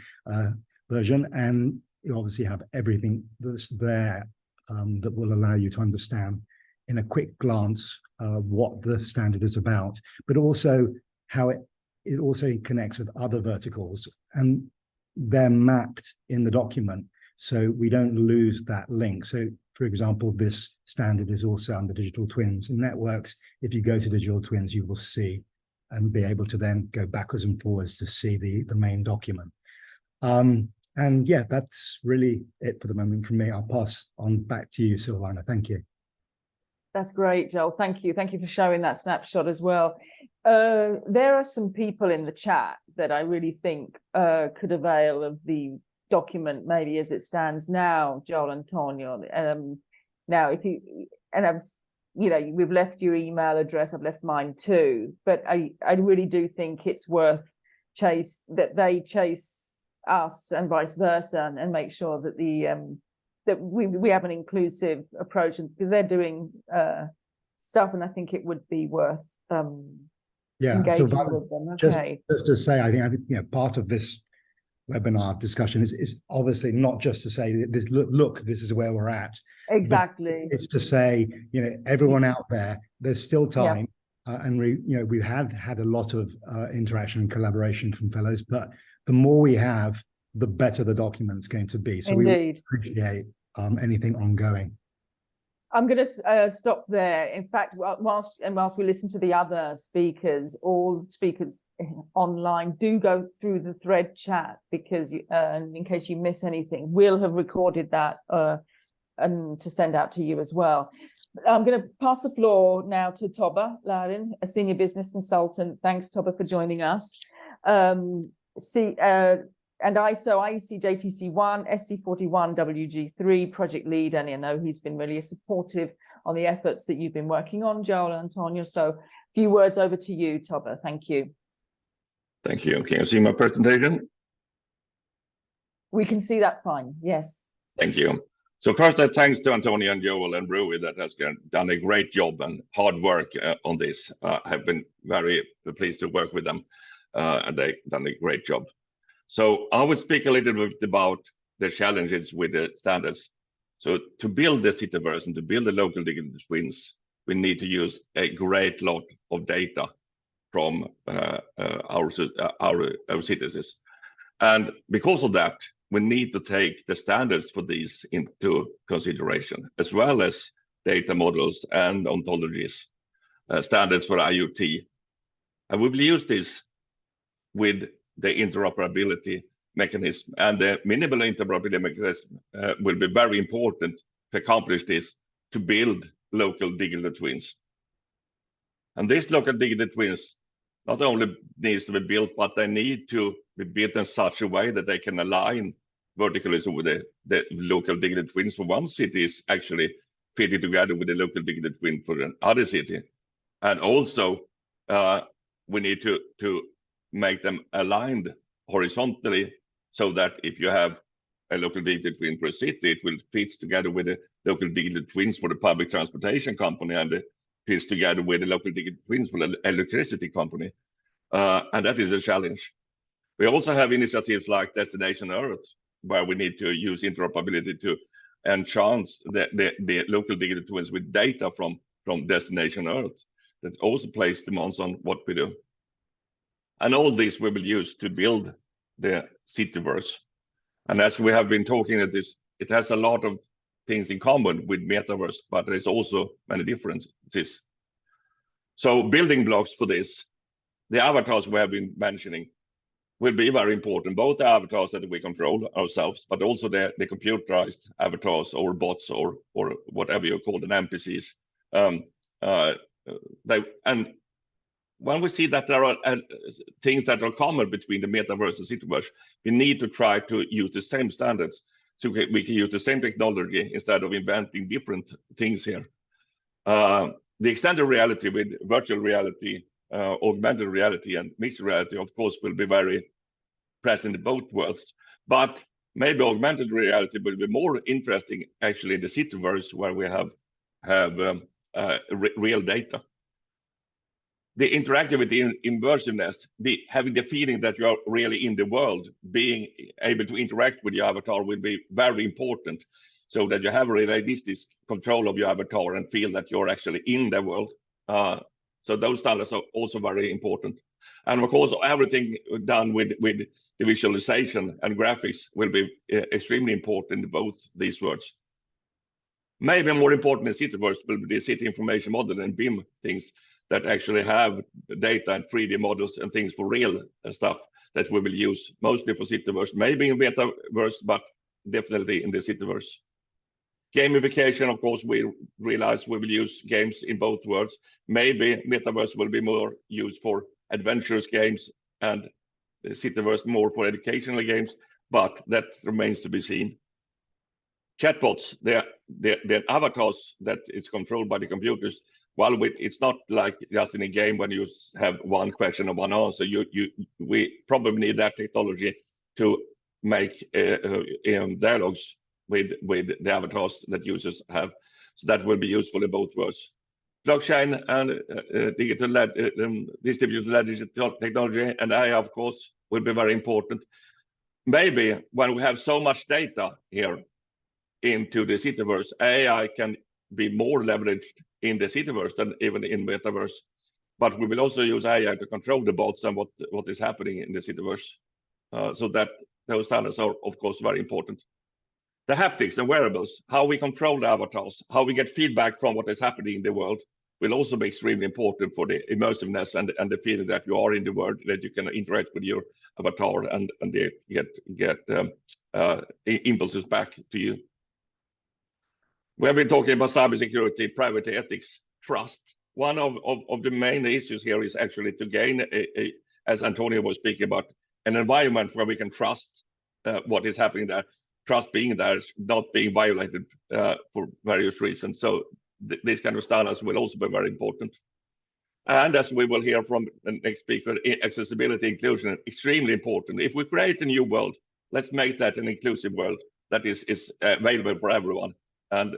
Speaker 4: version, and you obviously have everything that's there that will allow you to understand in a quick glance what the standard is about, but also how it also connects with other verticals, and they're mapped in the document so we don't lose that link. So for example, this standard is also under digital twins and networks. If you go to digital twins, you will see and be able to then go backwards and forwards to see the main document. And yeah, that's really it for the moment from me. I'll pass on back to you, Silvana. Thank you.
Speaker 1: That's great, Joel. Thank you. Thank you for showing that snapshot as well. There are some people in the chat that I really think could avail of the document, maybe as it stands now, Joel and Tonya. Now, if you, and I've, you know, we've left your email address, I've left mine too, but I really do think it's worth they chase us and vice versa, and make sure that that we have an inclusive approach, because they're doing stuff, and I think it would be worth engaging with them. Okay.
Speaker 4: Just to say, I think you know, part of this webinar discussion is obviously not just to say this, look, this is where we're at.
Speaker 1: Exactly.
Speaker 4: It's to say, you know, everyone out there, there's still time. Yeah. And we've had a lot of interaction and collaboration from fellows, but the more we have, the better the document's going to be. So
Speaker 1: Indeed.
Speaker 4: we appreciate anything ongoing.
Speaker 1: I'm going to stop there. In fact, whilst we listen to the other speakers, all speakers online, do go through the thread chat, because in case you miss anything, we'll have recorded that and to send out to you as well. I'm going to pass the floor now to Tobbe Larin, a senior business consultant. Thanks, Tobbe, for joining us. And ISO IEC JTC1, SC41, WG3 project lead, and I know he's been really supportive on the efforts that you've been working on, Joel and Tonya. So a few words over to you, Tobbe. Thank you.
Speaker 5: Thank you. Can you see my presentation?
Speaker 1: We can see that fine, yes.
Speaker 5: Thank you. So first, thanks to Antonia and Joel and Rui that has done a great job and hard work on this. I've been very pleased to work with them, and they've done a great job. So I will speak a little bit about the challenges with the standards. So to build the CitiVerse and to build the local digital twins, we need to use a great lot of data from our citizens. And because of that, we need to take the standards for these into consideration, as well as data models and ontologies, standards for IoT. And we will use this with the interoperability mechanism, and the minimal interoperability mechanism will be very important to accomplish this, to build local digital twins. And these local digital twins not only needs to be built, but they need to be built in such a way that they can align vertically, so with the local digital twins for one city is actually fitting together with the local digital twin for another city. And also we need to make them aligned horizontally, so that if you have a local digital twin for a city, it will fit together with the local digital twins for the public transportation company, and it fits together with the local digital twins for the electricity company. And that is a challenge. We also have initiatives like Destination Earth, where we need to use interoperability to enhance the local digital twins with data from Destination Earth. That also places demands on what we do. And all this we will use to build the CitiVerse. And as we have been talking at this, it has a lot of things in common with Metaverse, but there's also many differences. So building blocks for this, the avatars we have been mentioning will be very important, both the avatars that we control ourselves, but also the computerized avatars or bots or whatever you call them, NPCs. And when we see that there are things that are common between the Metaverse and CitiVerse, we need to try to use the same standards, so we can use the same technology instead of inventing different things here. The extended reality with virtual reality, augmented reality, and mixed reality, of course, will be very present in both worlds. But maybe augmented reality will be more interesting actually in the CitiVerse, where we have real data. The interactivity, immersiveness, having the feeling that you are really in the world, being able to interact with your avatar will be very important, so that you have a realistic control of your avatar and feel that you're actually in the world. So those standards are also very important. And of course, everything done with the visualization and graphics will be extremely important in both these worlds. Maybe more important in CitiVerse will be the city information model and BIM things, that actually have data and 3D models and things for real stuff that we will use mostly for CitiVerse, maybe in Metaverse, but definitely in the CitiVerse. Gamification, of course, we realize we will use games in both worlds. Maybe Metaverse will be more used for adventurous games and CitiVerse more for educational games, but that remains to be seen. Chatbots, the avatars that is controlled by the computers. Well, it's not like just in a game when you have one question and one answer. We probably need that technology to make dialogues with the avatars that users have. So that will be useful in both worlds. Blockchain and distributed ledger technology and AI, of course, will be very important. Maybe when we have so much data here into the CitiVerse, AI can be more leveraged in the CitiVerse than even in Metaverse. But we will also use AI to control the bots and what is happening in the CitiVerse. So that those standards are, of course, very important. The haptics and wearables, how we control the avatars, how we get feedback from what is happening in the world, will also be extremely important for the immersiveness and the feeling that you are in the world, that you can interact with your avatar and they get impulses back to you. We have been talking about cybersecurity, privacy, ethics, trust. One of the main issues here is actually to gain, as Antonio was speaking about, an environment where we can trust what is happening there. Trust being there, not being violated for various reasons. So these kind of standards will also be very important. And as we will hear from the next speaker, accessibility, inclusion, extremely important. If we create a new world, let's make that an inclusive world that is available for everyone and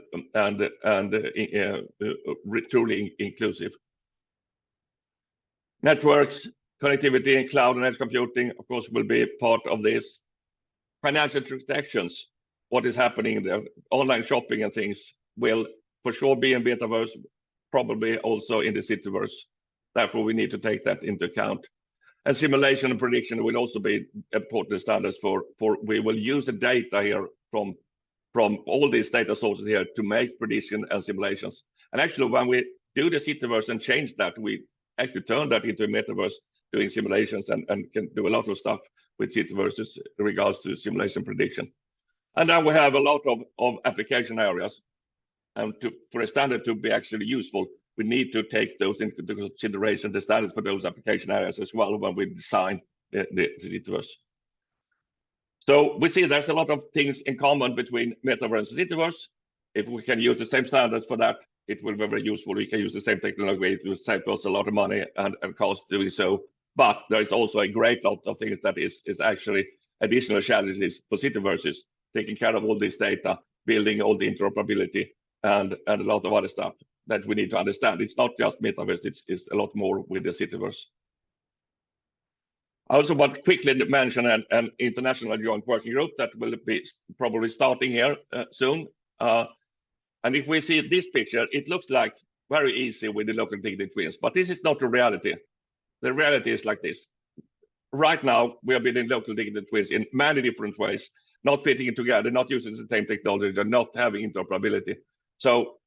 Speaker 5: truly inclusive. Networks, connectivity, cloud and edge computing, of course, will be part of this. Financial transactions, what is happening there, online shopping and things will for sure be in Metaverse, probably also in the CitiVerse. Therefore, we need to take that into account. And simulation and prediction will also be important standards for we will use the data here from all these data sources here to make prediction and simulations. And actually, when we do the CitiVerse and change that, we actually turn that into a Metaverse doing simulations and can do a lot of stuff with CitiVerse in regards to simulation prediction. And then we have a lot of application areas. And for a standard to be actually useful, we need to take those into consideration, the standards for those application areas as well when we design the CitiVerse. So we see there's a lot of things in common between Metaverse and CitiVerse. If we can use the same standards for that, it will be very useful. We can use the same technology. It will save us a lot of money and cost doing so. But there is also a great lot of things that is actually additional challenges for CitiVerses, taking care of all this data, building all the interoperability, and a lot of other stuff that we need to understand. It's not just Metaverse, it's a lot more with the CitiVerse. I also want to quickly mention an international joint working group that will be probably starting here soon. And if we see this picture, it looks like very easy with the local digital twins, but this is not the reality. The reality is like this. Right now, we are building local digital twins in many different ways, not fitting it together, not using the same technology, and not having interoperability. So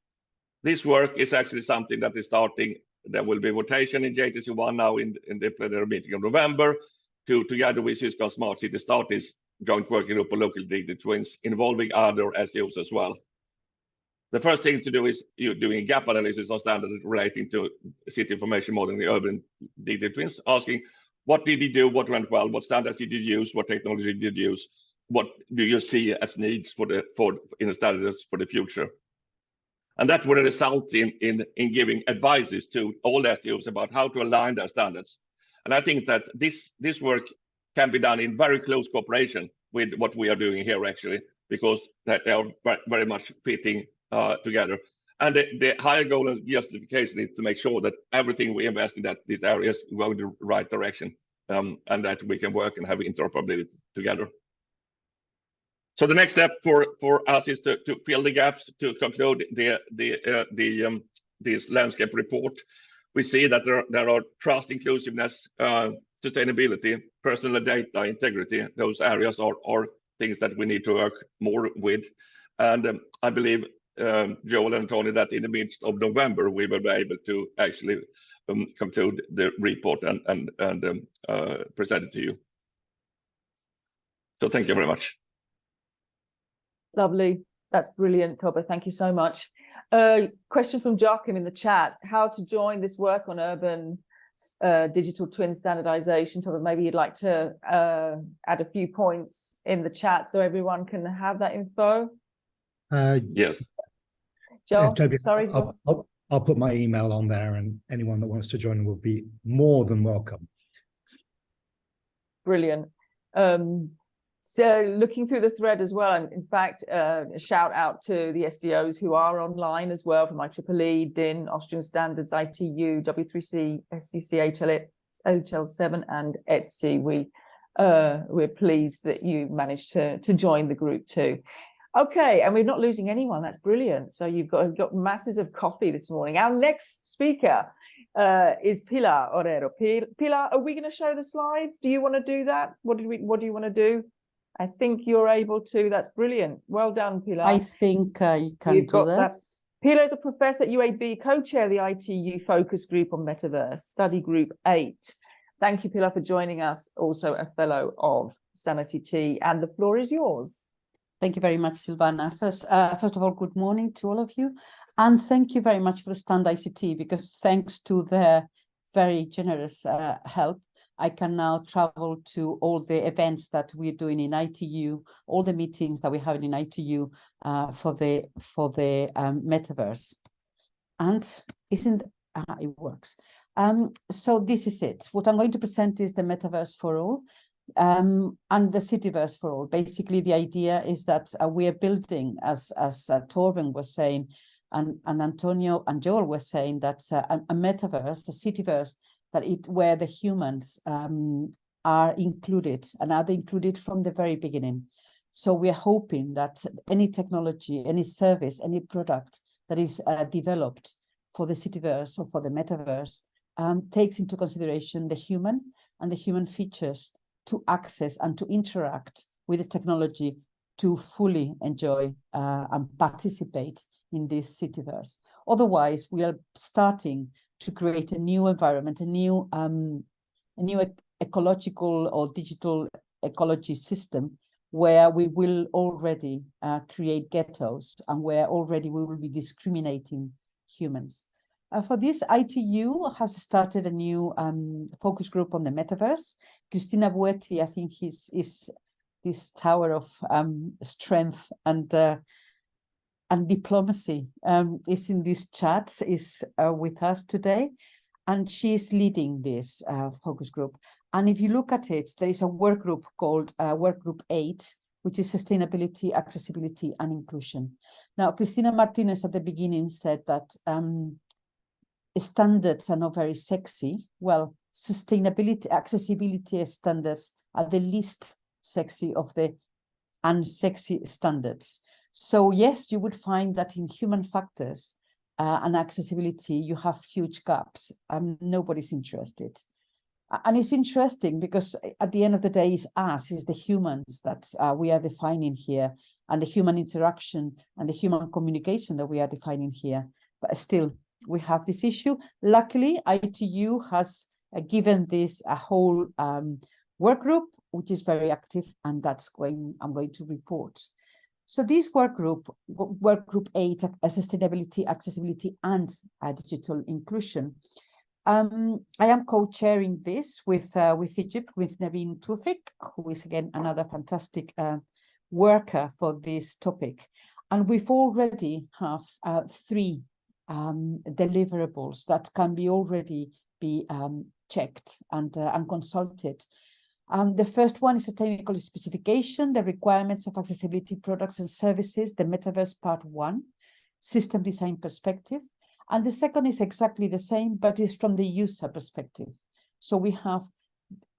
Speaker 5: this work is actually something that is starting. There will be votation in JTC1 now in the plenary meeting of November together with Syskon Smart City start this joint working group of local digital twins involving other SEOs as well. The first thing to do is you're doing a gap analysis on standards relating to city information modeling, the urban digital twins, asking what did you do, what went well, what standards did you use, what technology did you use, what do you see as needs in the standards for the future. And that would result in giving advices to all SEOs about how to align their standards. And I think that this work can be done in very close cooperation with what we are doing here, actually, because they are very much fitting together. And the higher goal and justification is to make sure that everything we invest in these areas go in the right direction, and that we can work and have interoperability together. So the next step for us is to fill the gaps, to conclude this landscape report. We see that there are trust, inclusiveness, sustainability, personal data, integrity. Those areas are things that we need to work more with. And I believe, Joel and Tony, that in the midst of November, we will be able to actually conclude the report and present it to you. So thank you very much.
Speaker 1: Lovely. That's brilliant, Tobbe. Thank you so much. Question from Joachim in the chat: how to join this work on urban digital twin standardization? Tobbe, maybe you'd like to add a few points in the chat so everyone can have that info.
Speaker 5: Yes.
Speaker 1: Joe,
Speaker 4: Toby,
Speaker 1: sorry.
Speaker 4: I'll put my email on there, and anyone that wants to join will be more than welcome.
Speaker 1: Brilliant. So looking through the thread as well, and in fact, a shout out to the SDOs who are online as well, from IEEE, DIN, Austrian Standards, ITU, W3C, SCC, HL7, and ETSI. We're pleased that you managed to join the group too. Okay, and we're not losing anyone. That's brilliant. So you've got masses of coffee this morning. Our next speaker is Pilar Orero. Pilar, are we going to show the slides? Do you want to do that? What do you want to do? I think you're able to. That's brilliant. Well done, Pilar.
Speaker 6: I think I can do that.
Speaker 1: Pilar is a professor at UAB, co-chair of the ITU focus group on Metaverse, study group 8. Thank you, Pilar, for joining us. Also a fellow of StandICT, and the floor is yours.
Speaker 6: Thank you very much, Silvana. First of all, good morning to all of you. And thank you very much for StandICT, because thanks to their very generous help, I can now travel to all the events that we're doing in ITU, all the meetings that we have in ITU for the Metaverse. And it works. So this is it. What I'm going to present is the Metaverse for all. And the CitiVerse for all. Basically, the idea is that we are building, as Torben was saying, and Antonio and Joel were saying, that a Metaverse, a CitiVerse, where the humans are included, and are they included from the very beginning. So we are hoping that any technology, any service, any product that is developed for the CitiVerse or for the Metaverse takes into consideration the human and the human features to access and to interact with the technology to fully enjoy and participate in this CitiVerse. Otherwise, we are starting to create a new environment, a new ecological or digital ecology system, where we will already create ghettos, and where already we will be discriminating humans. For this, ITU has started a new focus group on the Metaverse. Cristina Buetti, I think is this tower of strength and diplomacy, is in this chat, is with us today, and she is leading this focus group. And if you look at it, there is a work group called Work Group 8, which is Sustainability, Accessibility, and Inclusion. Now, Cristina Martinez at the beginning said that standards are not very sexy. Well, sustainability, accessibility standards are the least sexy of the unsexy standards. So yes, you would find that in human factors and accessibility, you have huge gaps, and nobody's interested. And it's interesting because at the end of the day, it's us, it's the humans that we are defining here, and the human interaction and the human communication that we are defining here. But still, we have this issue. Luckily, ITU has given this a whole work group, which is very active, and I'm going to report. So this work group 8, Sustainability, Accessibility, and Digital Inclusion. I am co-chairing this with Egypt, with Naveen Tufik, who is again another fantastic worker for this topic. And we've already have 3 deliverables that can already be checked and consulted. The first one is a technical specification, the requirements of accessibility products and services, the Metaverse Part 1, system design perspective. And the second is exactly the same, but is from the user perspective. So we have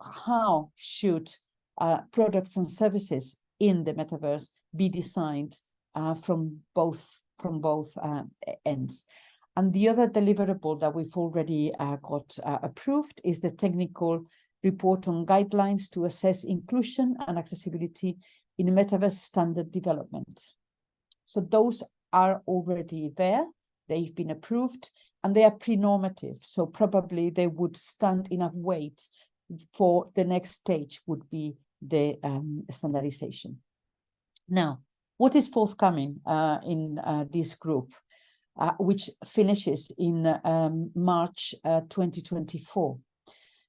Speaker 6: how should products and services in the Metaverse be designed from both ends. And the other deliverable that we've already got approved is the technical report on guidelines to assess inclusion and accessibility in Metaverse standard development. So those are already there. They've been approved, and they are pre-normative. So probably they would stand enough weight for the next stage would be the standardization. Now, What is forthcoming in this group, which finishes in March 2024?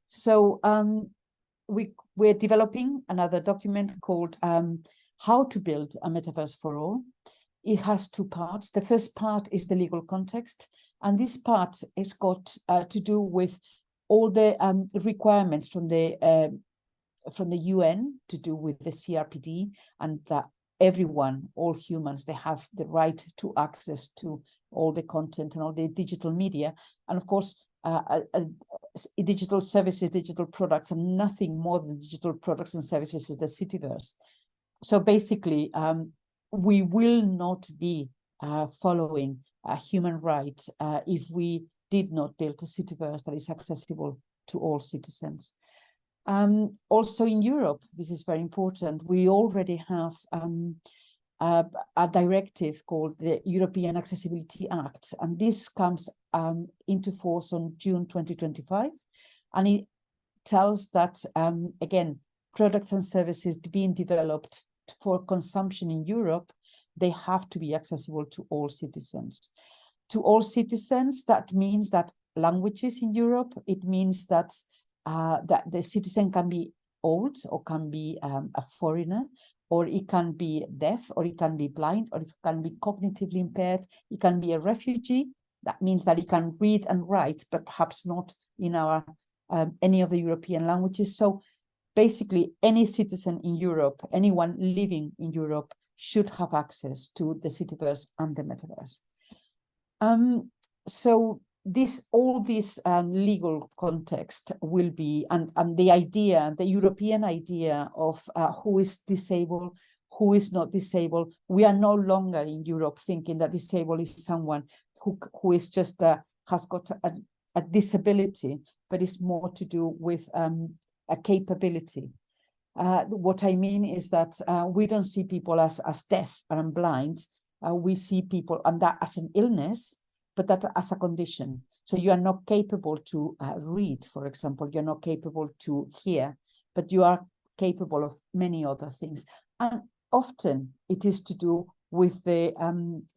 Speaker 6: So we're developing another document called How to Build a Metaverse for All. It has two parts. The first part is the legal context, and this part has got to do with all the requirements from the UN to do with the CRPD, and that everyone, all humans, they have the right to access to all the content and all the digital media. And of course, digital services, digital products, and nothing more than digital products and services is the CitiVerse. So basically, we will not be following human rights if we did not build a CitiVerse that is accessible to all citizens. Also in Europe, this is very important. We already have a directive called the European Accessibility Act, and this comes into force on June 2025, and it tells that again, products and services being developed for consumption in Europe, they have to be accessible to all citizens. To all citizens, that means that languages in Europe, it means that that the citizen can be old or can be a foreigner, or it can be deaf, or it can be blind, or it can be cognitively impaired. It can be a refugee. That means that it can read and write, but perhaps not in our any of the European languages. So basically, any citizen in Europe, anyone living in Europe, should have access to the CitiVerse and the Metaverse. So all this legal context will be, and the idea, the European idea of who is disabled, who is not disabled. We are no longer in Europe thinking that disabled is someone who is just has got a disability, but it's more to do with a capability. What I mean is that we don't see people as deaf and blind. We see people and that as an illness, but that as a condition. So you are not capable to read, for example, you're not capable to hear, but you are capable of many other things. And often it is to do with the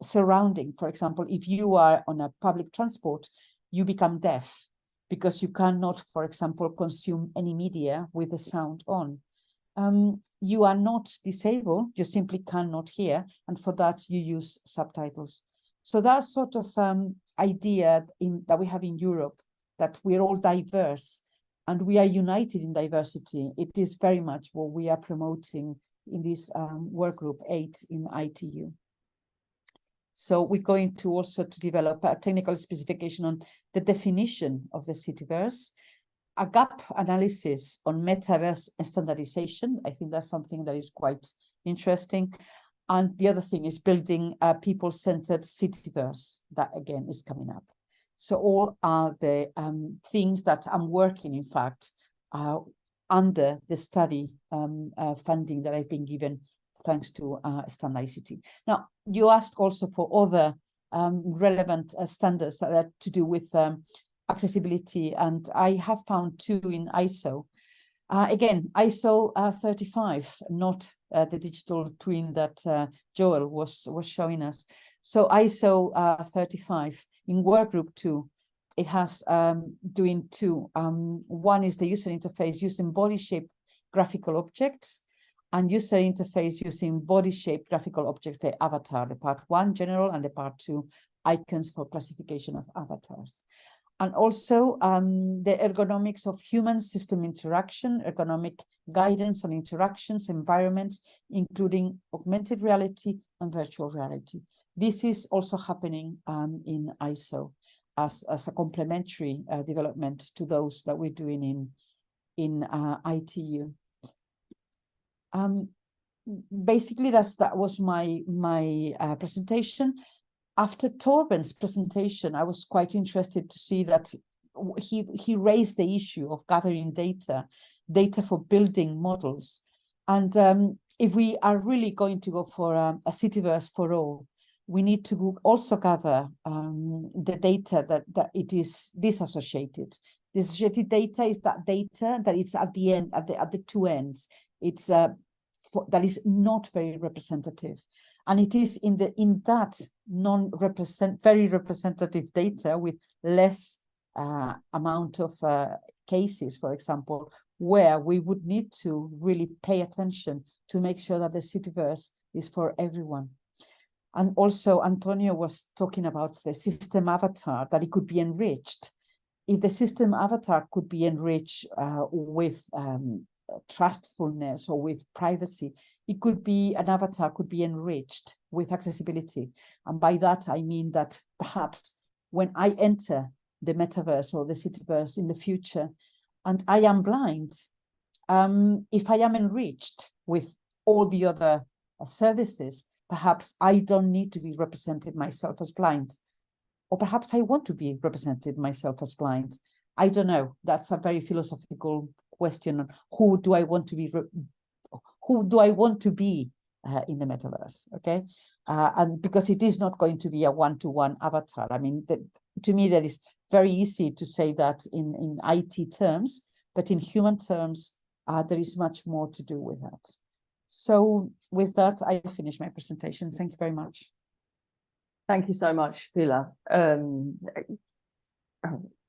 Speaker 6: surrounding. For example, if you are on a public transport, you become deaf because you cannot, for example, consume any media with the sound on. You are not disabled, you simply cannot hear, and for that you use subtitles. So that sort of idea that we have in Europe, that we're all diverse and we are united in diversity, it is very much what we are promoting in this work group 8 in ITU. So we're going to also develop a technical specification on the definition of the CitiVerse, a gap analysis on Metaverse and standardization. I think that's something that is quite interesting. And the other thing is building a people-centered CitiVerse. That again is coming up. So all are the things that I'm working, in fact, under the study funding that I've been given thanks to StandICT. Now, you asked also for other relevant standards that are to do with accessibility, and I have found 2 in ISO. Again, ISO 35, not the digital twin that Joel was showing us. So ISO 35 in workgroup 2, it has doing 2. One is the user interface using body-shaped graphical objects, and user interface using body-shaped graphical objects, the avatar, the part 1 general and the part 2 icons for classification of avatars. And also the ergonomics of human-system interaction, ergonomic guidance on interactions, environments, including augmented reality and virtual reality. This is also happening in ISO as a complementary development to those that we're doing in ITU. Basically, that was my presentation. After Torben's presentation, I was quite interested to see that he raised the issue of gathering data for building models. And if we are really going to go for a CitiVerse for all, we need to also gather the data that it is disassociated. Disassociated data is that data that is at the end, at the 2 ends. It's that is not very representative. And it is in that very representative data with less amount of cases, for example, where we would need to really pay attention to make sure that the CitiVerse is for everyone. And also Antonio was talking about the system avatar, that it could be enriched. If the system avatar could be enriched with trustfulness or with privacy, an avatar could be enriched with accessibility. And by that, I mean that perhaps when I enter the metaverse or the CitiVerse in the future, and I am blind, if I am enriched with all the other services, perhaps I don't need to be represented myself as blind. Or perhaps I want to be represented myself as blind. I don't know. That's a very philosophical question. Who do I want to be in the metaverse? Okay, and because it is not going to be a one-to-one avatar. I mean, to me, that is very easy to say that in IT terms, but in human terms, there is much more to do with that. So with that, I finish my presentation. Thank you very much.
Speaker 1: Thank you so much, Pilar.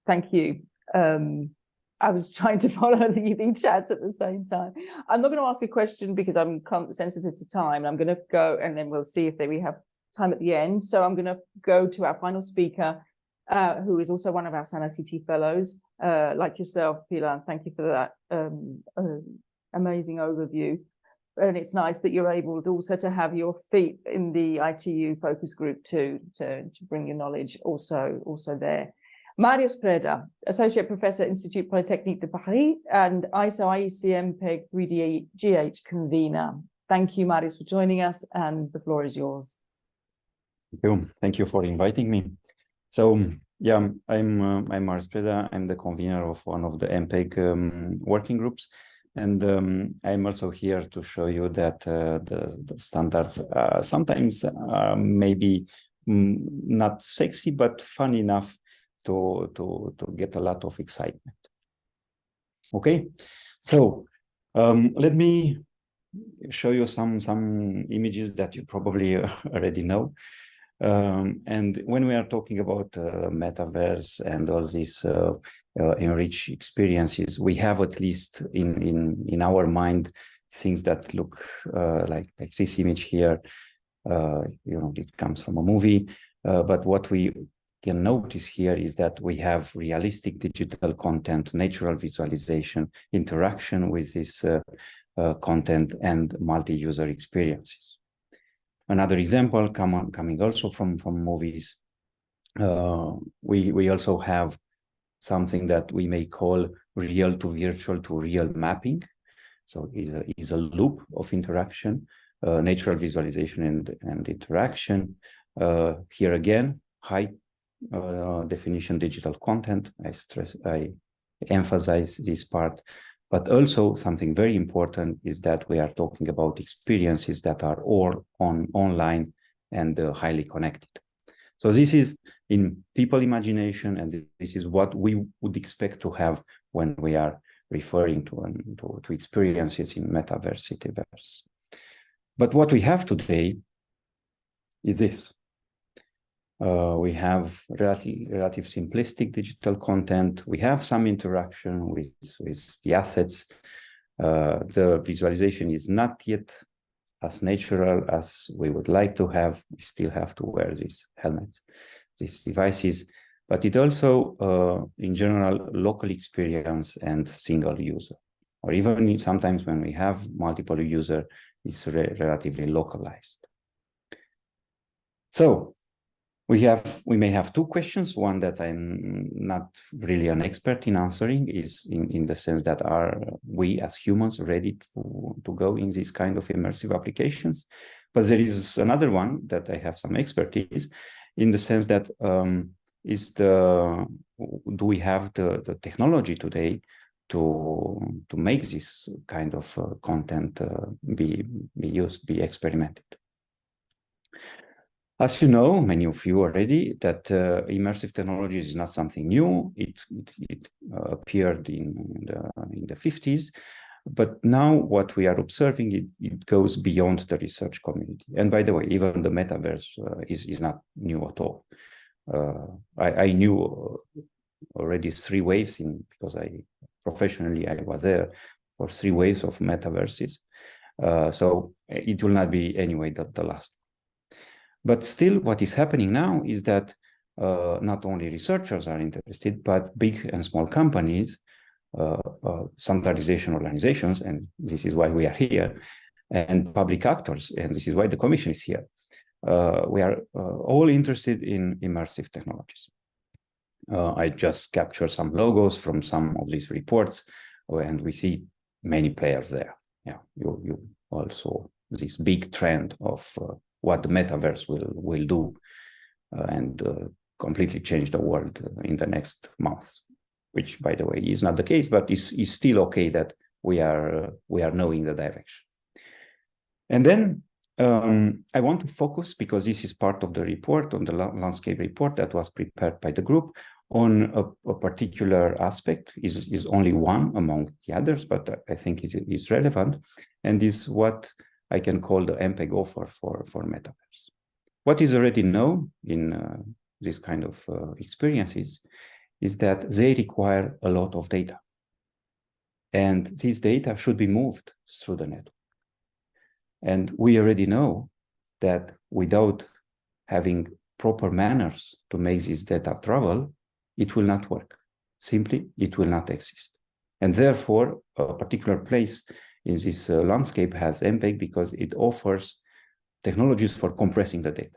Speaker 1: Thank you. I was trying to follow the chats at the same time. I'm not going to ask a question because I'm sensitive to time. I'm going to go and then we'll see if we have time at the end. So I'm going to go to our final speaker, who is also one of our StandICT fellows, like yourself, Pilar. Thank you for that amazing overview. And it's nice that you're able also to have your feet in the ITU focus group too, to bring your knowledge also there. Marius Preda, Associate Professor, Institut Polytechnique de Paris, and ISO IEC MPEG 3DGH Convener. Thank you, Marius, for joining us, and the floor is yours.
Speaker 7: Thank you for inviting me. So, yeah, I'm Marius Preda. I'm the convener of one of the MPEG working groups. And I'm also here to show you that the standards sometimes maybe not sexy, but fun enough to get a lot of excitement. Okay, so let me show you some images that you probably already know. And when we are talking about metaverse and all these enriched experiences, we have at least in our mind things that look like this image here. It comes from a movie, but what we can notice here is that we have realistic digital content, natural visualization, interaction with this content, and multi-user experiences. Another example coming also from movies, we also have something that we may call real to virtual to real mapping. So is a loop of interaction, natural visualization and interaction. Here again, high definition digital content. I emphasize this part. But also something very important is that we are talking about experiences that are all online and highly connected. So this is in people imagination, and this is what we would expect to have when we are referring to experiences in Metaverse, CitiVerse. But what we have today is this. We have relative simplistic digital content. We have some interaction with the assets. The visualization is not yet as natural as we would like to have. We still have to wear these helmets, these devices, but it also, in general, local experience and single user, or even sometimes when we have multiple user, it's relatively localized. So, we may have two questions. One that I'm not really an expert in answering is in the sense that are we as humans ready to go in this kind of immersive applications? But there is another one that I have some expertise in the sense that do we have the technology today to make this kind of content be used, be experimented? As you know, many of you already, that immersive technology is not something new. It appeared in the 50s, But now what we are observing, it goes beyond the research community. And by the way, even the metaverse is not new at all. I knew already 3 waves because professionally I was there for 3 waves of metaverses. So it will not be anyway the last. But still, what is happening now is that not only researchers are interested, but big and small companies, standardization organizations, and this is why we are here, and public actors, and this is why the Commission is here. We are all interested in immersive technologies. I just captured some logos from some of these reports, and we see many players there. Yeah, you also this big trend of what the metaverse will do and completely change the world in the next months, which, by the way, is not the case, but is still okay that we are knowing the direction. And then I want to focus, because this is part of the report, on the landscape report that was prepared by the group, on a particular aspect, is only one among the others, but I think is relevant, and is what I can call the MPEG offer for Metaverse. What is already known in this kind of experiences is that they require a lot of data. And this data should be moved through the network. And we already know that without having proper manners to make this data travel, it will not work. Simply, it will not exist. And therefore, a particular place in this landscape has MPEG because it offers technologies for compressing the data.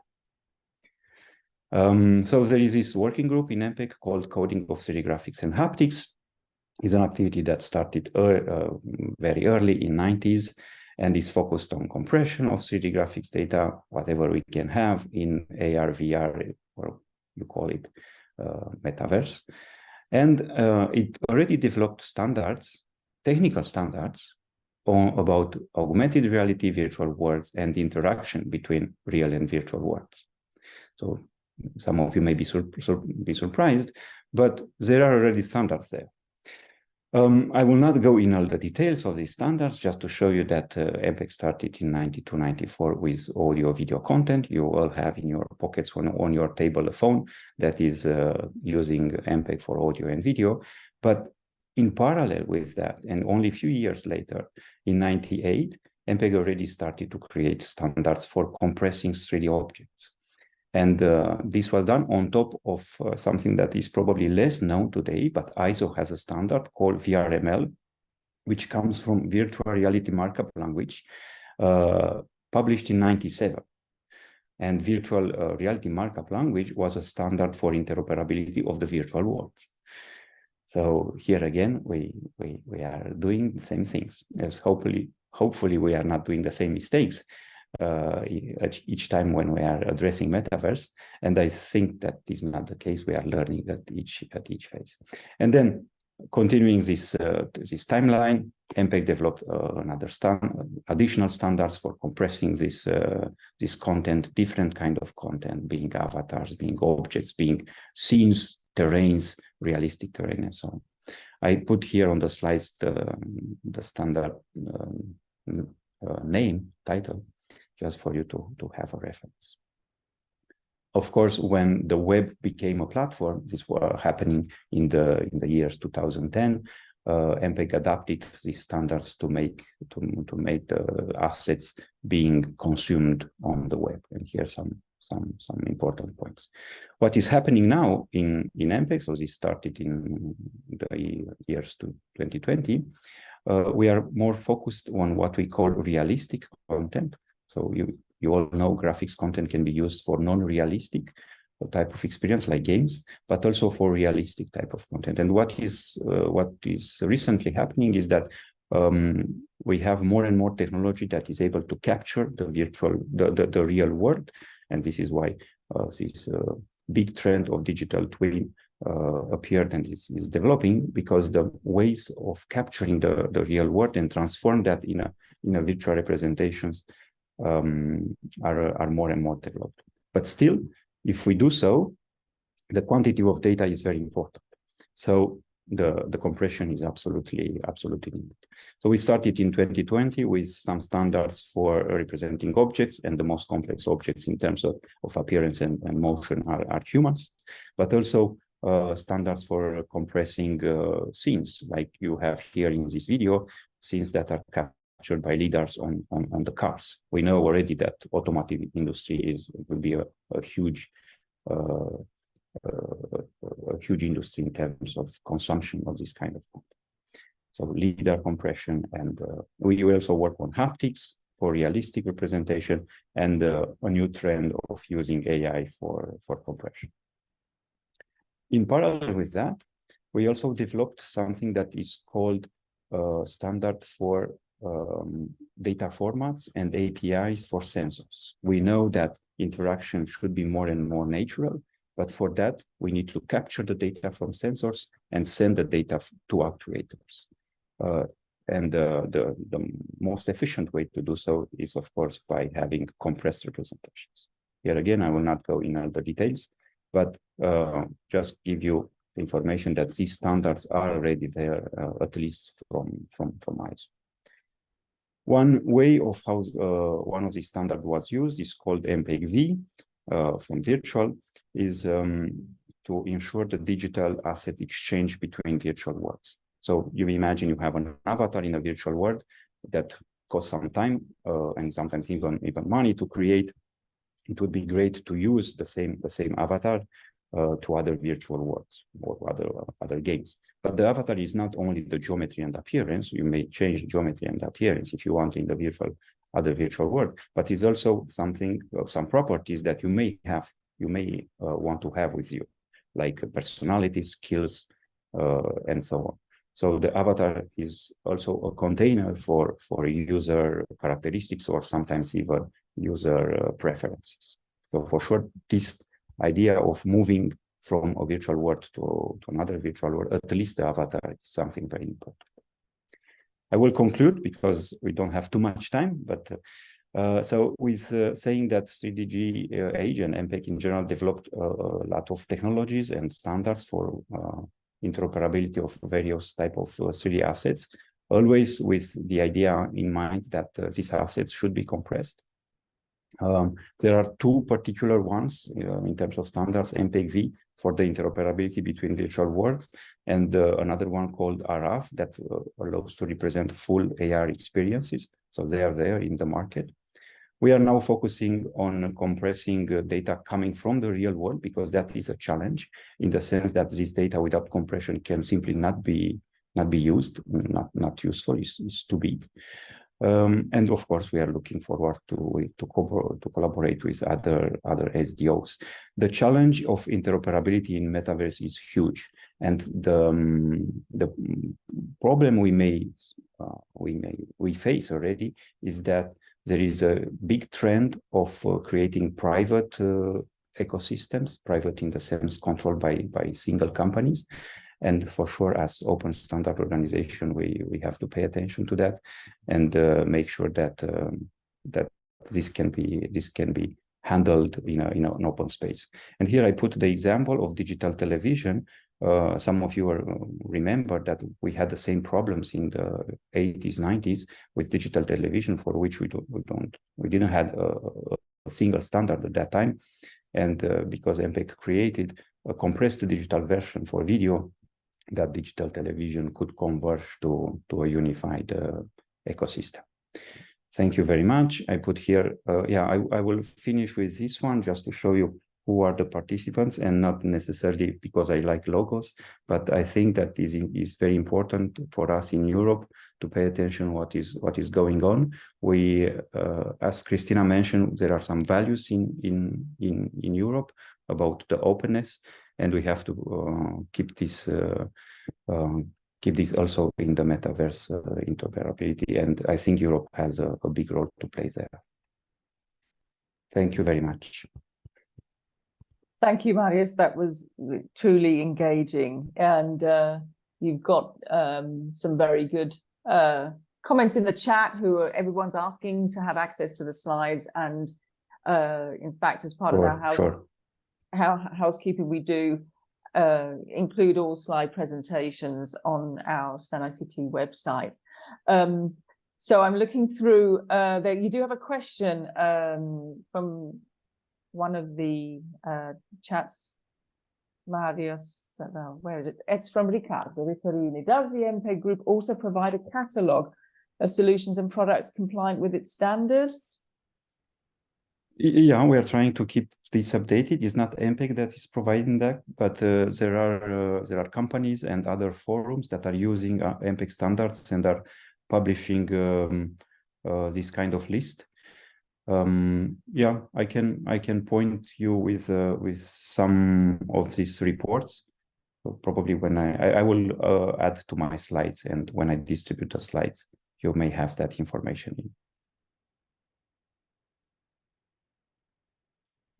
Speaker 7: So there is this working group in MPEG called Coding of 3D Graphics and Haptics. It's an activity that started very early in 90s and is focused on compression of 3D graphics data, whatever we can have in AR, VR, or you call it Metaverse. And it already developed standards, technical standards, about augmented reality, virtual worlds, and the interaction between real and virtual worlds. So some of you may be surprised, but there are already standards there. I will not go in all the details of these standards, just to show you that MPEG started in 92-94 with audio video content. You all have in your pockets on your table a phone that is using MPEG for audio and video. But in parallel with that, and only a few years later, in 98, MPEG already started to create standards for compressing 3D objects. And this was done on top of something that is probably less known today, but ISO has a standard called VRML, which comes from Virtual Reality Markup Language, published in 97. And Virtual Reality Markup Language was a standard for interoperability of the virtual world. So here again, we are doing the same things. As hopefully we are not doing the same mistakes each time when we are addressing Metaverse, and I think that is not the case. We are learning at each phase. And then continuing this timeline, MPEG developed additional standards for compressing this content, different kind of content, being avatars, being objects, being scenes, terrains, realistic terrain, and so on. I put here on the slides the standard title, just for you to have a reference. Of course, when the web became a platform, this was happening in the years 2010. MPEG adapted these standards to make the assets being consumed on the web. And here some important points. What is happening now in MPEG, so this started in the years to 2020, we are more focused on what we call realistic content. So you all know graphics content can be used for non-realistic type of experience like games, but also for realistic type of content. And what is recently happening is that we have more and more technology that is able to capture the real world, and this is why this big trend of digital twin appeared and is developing, because the ways of capturing the real world and transform that in a virtual representations are more and more developed. But still, if we do so, the quantity of data is very important. So the compression is absolutely needed. So we started in 2020 with some standards for representing objects, and the most complex objects in terms of appearance and motion are humans, but also standards for compressing scenes, like you have here in this video, scenes that are captured by lidars on the cars. We know already that automotive industry will be a huge industry in terms of consumption of this kind of content. So lidar compression, and we also work on haptics for realistic representation, and a new trend of using AI for compression. In parallel with that, we also developed something that is called standard for data formats and APIs for sensors. We know that interaction should be more and more natural, but for that, we need to capture the data from sensors and send the data to actuators. And the most efficient way to do so is, of course, by having compressed representations. Here again, I will not go in all the details, but just give you the information that these standards are already there, at least from ISO. One way of how one of these standards was used is called MPEG-V from virtual, is to ensure the digital asset exchange between virtual worlds. So you imagine you have an avatar in a virtual world that costs some time and sometimes even money to create. It would be great to use the same avatar to other virtual worlds or other games. But the avatar is not only the geometry and appearance. You may change the geometry and appearance if you want in the other virtual world, but it's also something, some properties that you may want to have with you, like personality, skills, and so on. So the avatar is also a container for user characteristics, or sometimes even user preferences. So for sure, this idea of moving from a virtual world to another virtual world, at least the avatar, is something very important. I will conclude because we don't have too much time, but so with saying that 3DG Age and MPEG in general developed a lot of technologies and standards for interoperability of various type of 3D assets, always with the idea in mind that these assets should be compressed. There are two particular ones in terms of standards, MPEG-V for the interoperability between virtual worlds, and another one called RF that allows to represent full AR experiences. So they are there in the market. We are now focusing on compressing data coming from the real world, because that is a challenge in the sense that this data without compression can simply not be used, not useful, it's too big. And of course, we are looking forward to collaborate with other SDOs. The challenge of interoperability in Metaverse is huge, and the problem we face already is that there is a big trend of creating private ecosystems, private in the sense controlled by single companies. And for sure, as open standard organization, we have to pay attention to that and make sure that that this can be handled in an open space. And here I put the example of digital television. Some of you remember that we had the same problems in the 80s, 90s with digital television, for which we didn't have a single standard at that time. And because MPEG created a compressed digital version for video, that digital television could converge to a unified ecosystem. Thank you very much. I put here, I will finish with this one just to show you who are the participants, and not necessarily because I like logos, but I think that is very important for us in Europe to pay attention what is going on. We, as Christina mentioned, there are some values in Europe about the openness, and we have to keep this also in the Metaverse interoperability, and I think Europe has a big role to play there. Thank you very much.
Speaker 1: Thank you, Marius. That was truly engaging, and you've got some very good comments in the chat. Everyone's asking to have access to the slides, and in fact, as part of our housekeeping, we do include all slide presentations on our StandICT website. So I'm looking through there. You do have a question from one of the chats. Marius, where is it? It's from Riccardo Riparini. Does the MPEG group also provide a catalogue of solutions and products compliant with its standards?
Speaker 7: Yeah, we are trying to keep this updated. It's not MPEG that is providing that, but there are companies and other forums that are using MPEG standards and are publishing this kind of list. Yeah, I can point you with some of these reports. Probably when I will add to my slides, and when I distribute the slides, you may have that information in.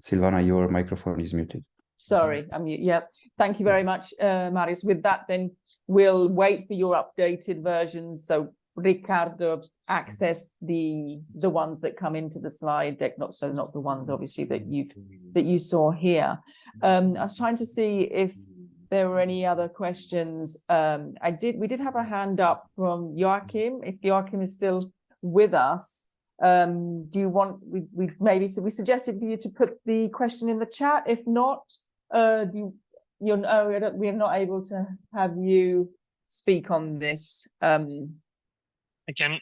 Speaker 7: Silvana, your microphone is muted.
Speaker 1: Sorry, I'm mute. Yep. Thank you very much, Marius. With that, then we'll wait for your updated versions. So Ricardo access the ones that come into the slide deck, not the ones obviously that you saw here. I was trying to see if there were any other questions. We did have a hand up from Joachim. If Joachim is still with us, do you want we suggested for you to put the question in the chat? If not, we're not able to have you speak on this.
Speaker 8: I can.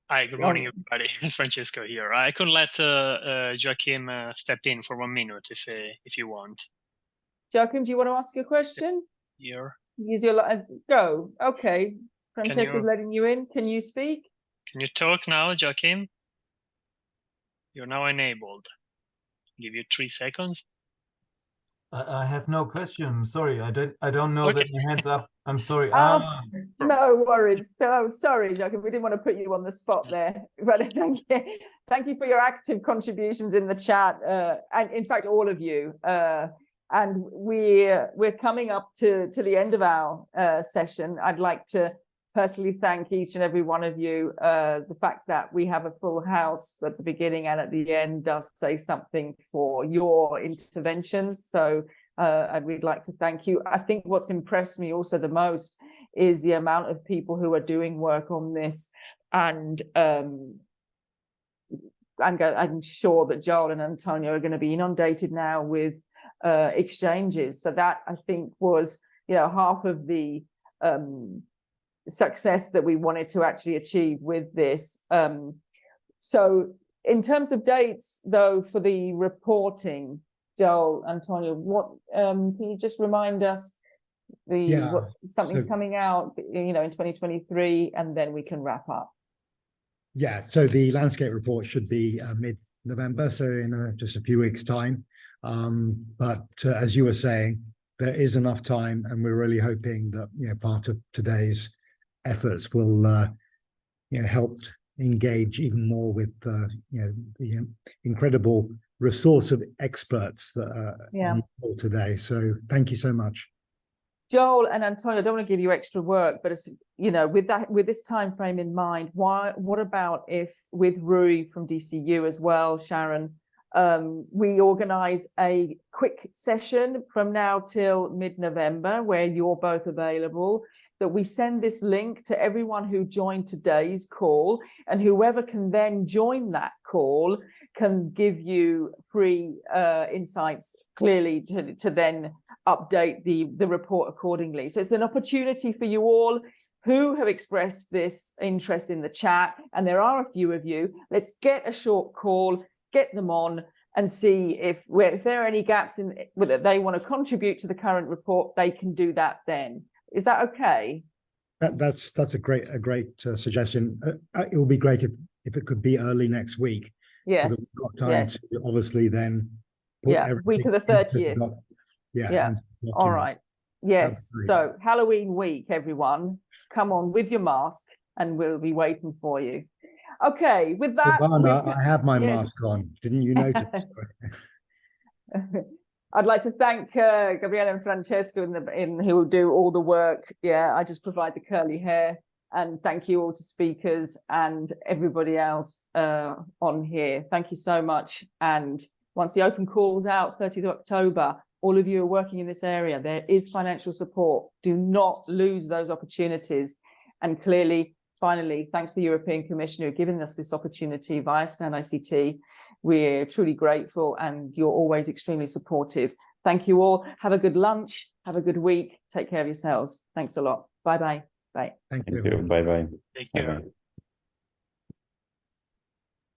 Speaker 8: Hi, good morning, everybody. Francesco here. I could let Joachim step in for 1 minute if you want.
Speaker 1: Joachim, do you want to ask a question?
Speaker 8: Here.
Speaker 1: Use your go. Okay. Francesco's letting you in. Can you speak?
Speaker 8: Can you talk now, Joachim? You're now enabled. Give you 3 seconds.
Speaker 9: I have no question. Sorry, I don't know that my hand's up. I'm sorry.
Speaker 1: No worries. No, sorry, Joachim. We didn't want to put you on the spot there. But thank you for your active contributions in the chat, and in fact, all of you. And we're coming up to the end of our session. I'd like to personally thank each and every one of you. The fact that we have a full house at the beginning and at the end does say something for your interventions. So we'd like to thank you. I think what's impressed me also the most is the amount of people who are doing work on this. And I'm sure that Joel and Antonio are going to be inundated now with exchanges. So that, I think, was half of the success that we wanted to actually achieve with this. So in terms of dates, though, for the reporting, Joel, Antonio, what can you just remind us something's coming out in 2023, and then we can wrap up.
Speaker 4: Yeah, so the landscape report should be mid-November, so in just a few weeks' time. But as you were saying, there is enough time, and we're really hoping that part of today's efforts will help engage even more with the incredible resource of experts that are on the call today. So thank you so much.
Speaker 1: Joel and Antonio, I don't want to give you extra work, but with this time frame in mind, what about if with Rui from DCU as well, Sharon, we organize a quick session from now till mid-November where you're both available, that we send this link to everyone who joined today's call, and whoever can then join that call can give you free insights clearly to then update the report accordingly. So it's an opportunity for you all who have expressed this interest in the chat, and there are a few of you. Let's get a short call, get them on, and see if there are any gaps in whether they want to contribute to the current report. They can do that then. Is that okay?
Speaker 4: That's a great suggestion. It would be great if it could be early next week.
Speaker 1: Yes.
Speaker 4: So that we've got time to obviously then.
Speaker 1: Week of the 30th.
Speaker 4: Yeah.
Speaker 1: All right. Yes. So Halloween week, everyone, come on with your mask, and we'll be waiting for you. Okay. With that,
Speaker 4: Silvana, I have my mask on. Didn't you notice?
Speaker 1: I'd like to thank Gabriele and Francesco who will do all the work. Yeah, I just provide the curly hair. And thank you all to speakers and everybody else on here. Thank you so much. And once the open call's out, 30th of October, all of you are working in this area. There is financial support. Do not lose those opportunities. And clearly, finally, thanks to the European Commission who are giving us this opportunity via StandICT. We're truly grateful, and you're always extremely supportive. Thank you all. Have a good lunch. Have a good week. Take care of yourselves. Thanks a lot. Bye-bye. Bye.
Speaker 4: Thank you.
Speaker 7: Bye bye.
Speaker 8: Take care.
Speaker 7: Bye-bye.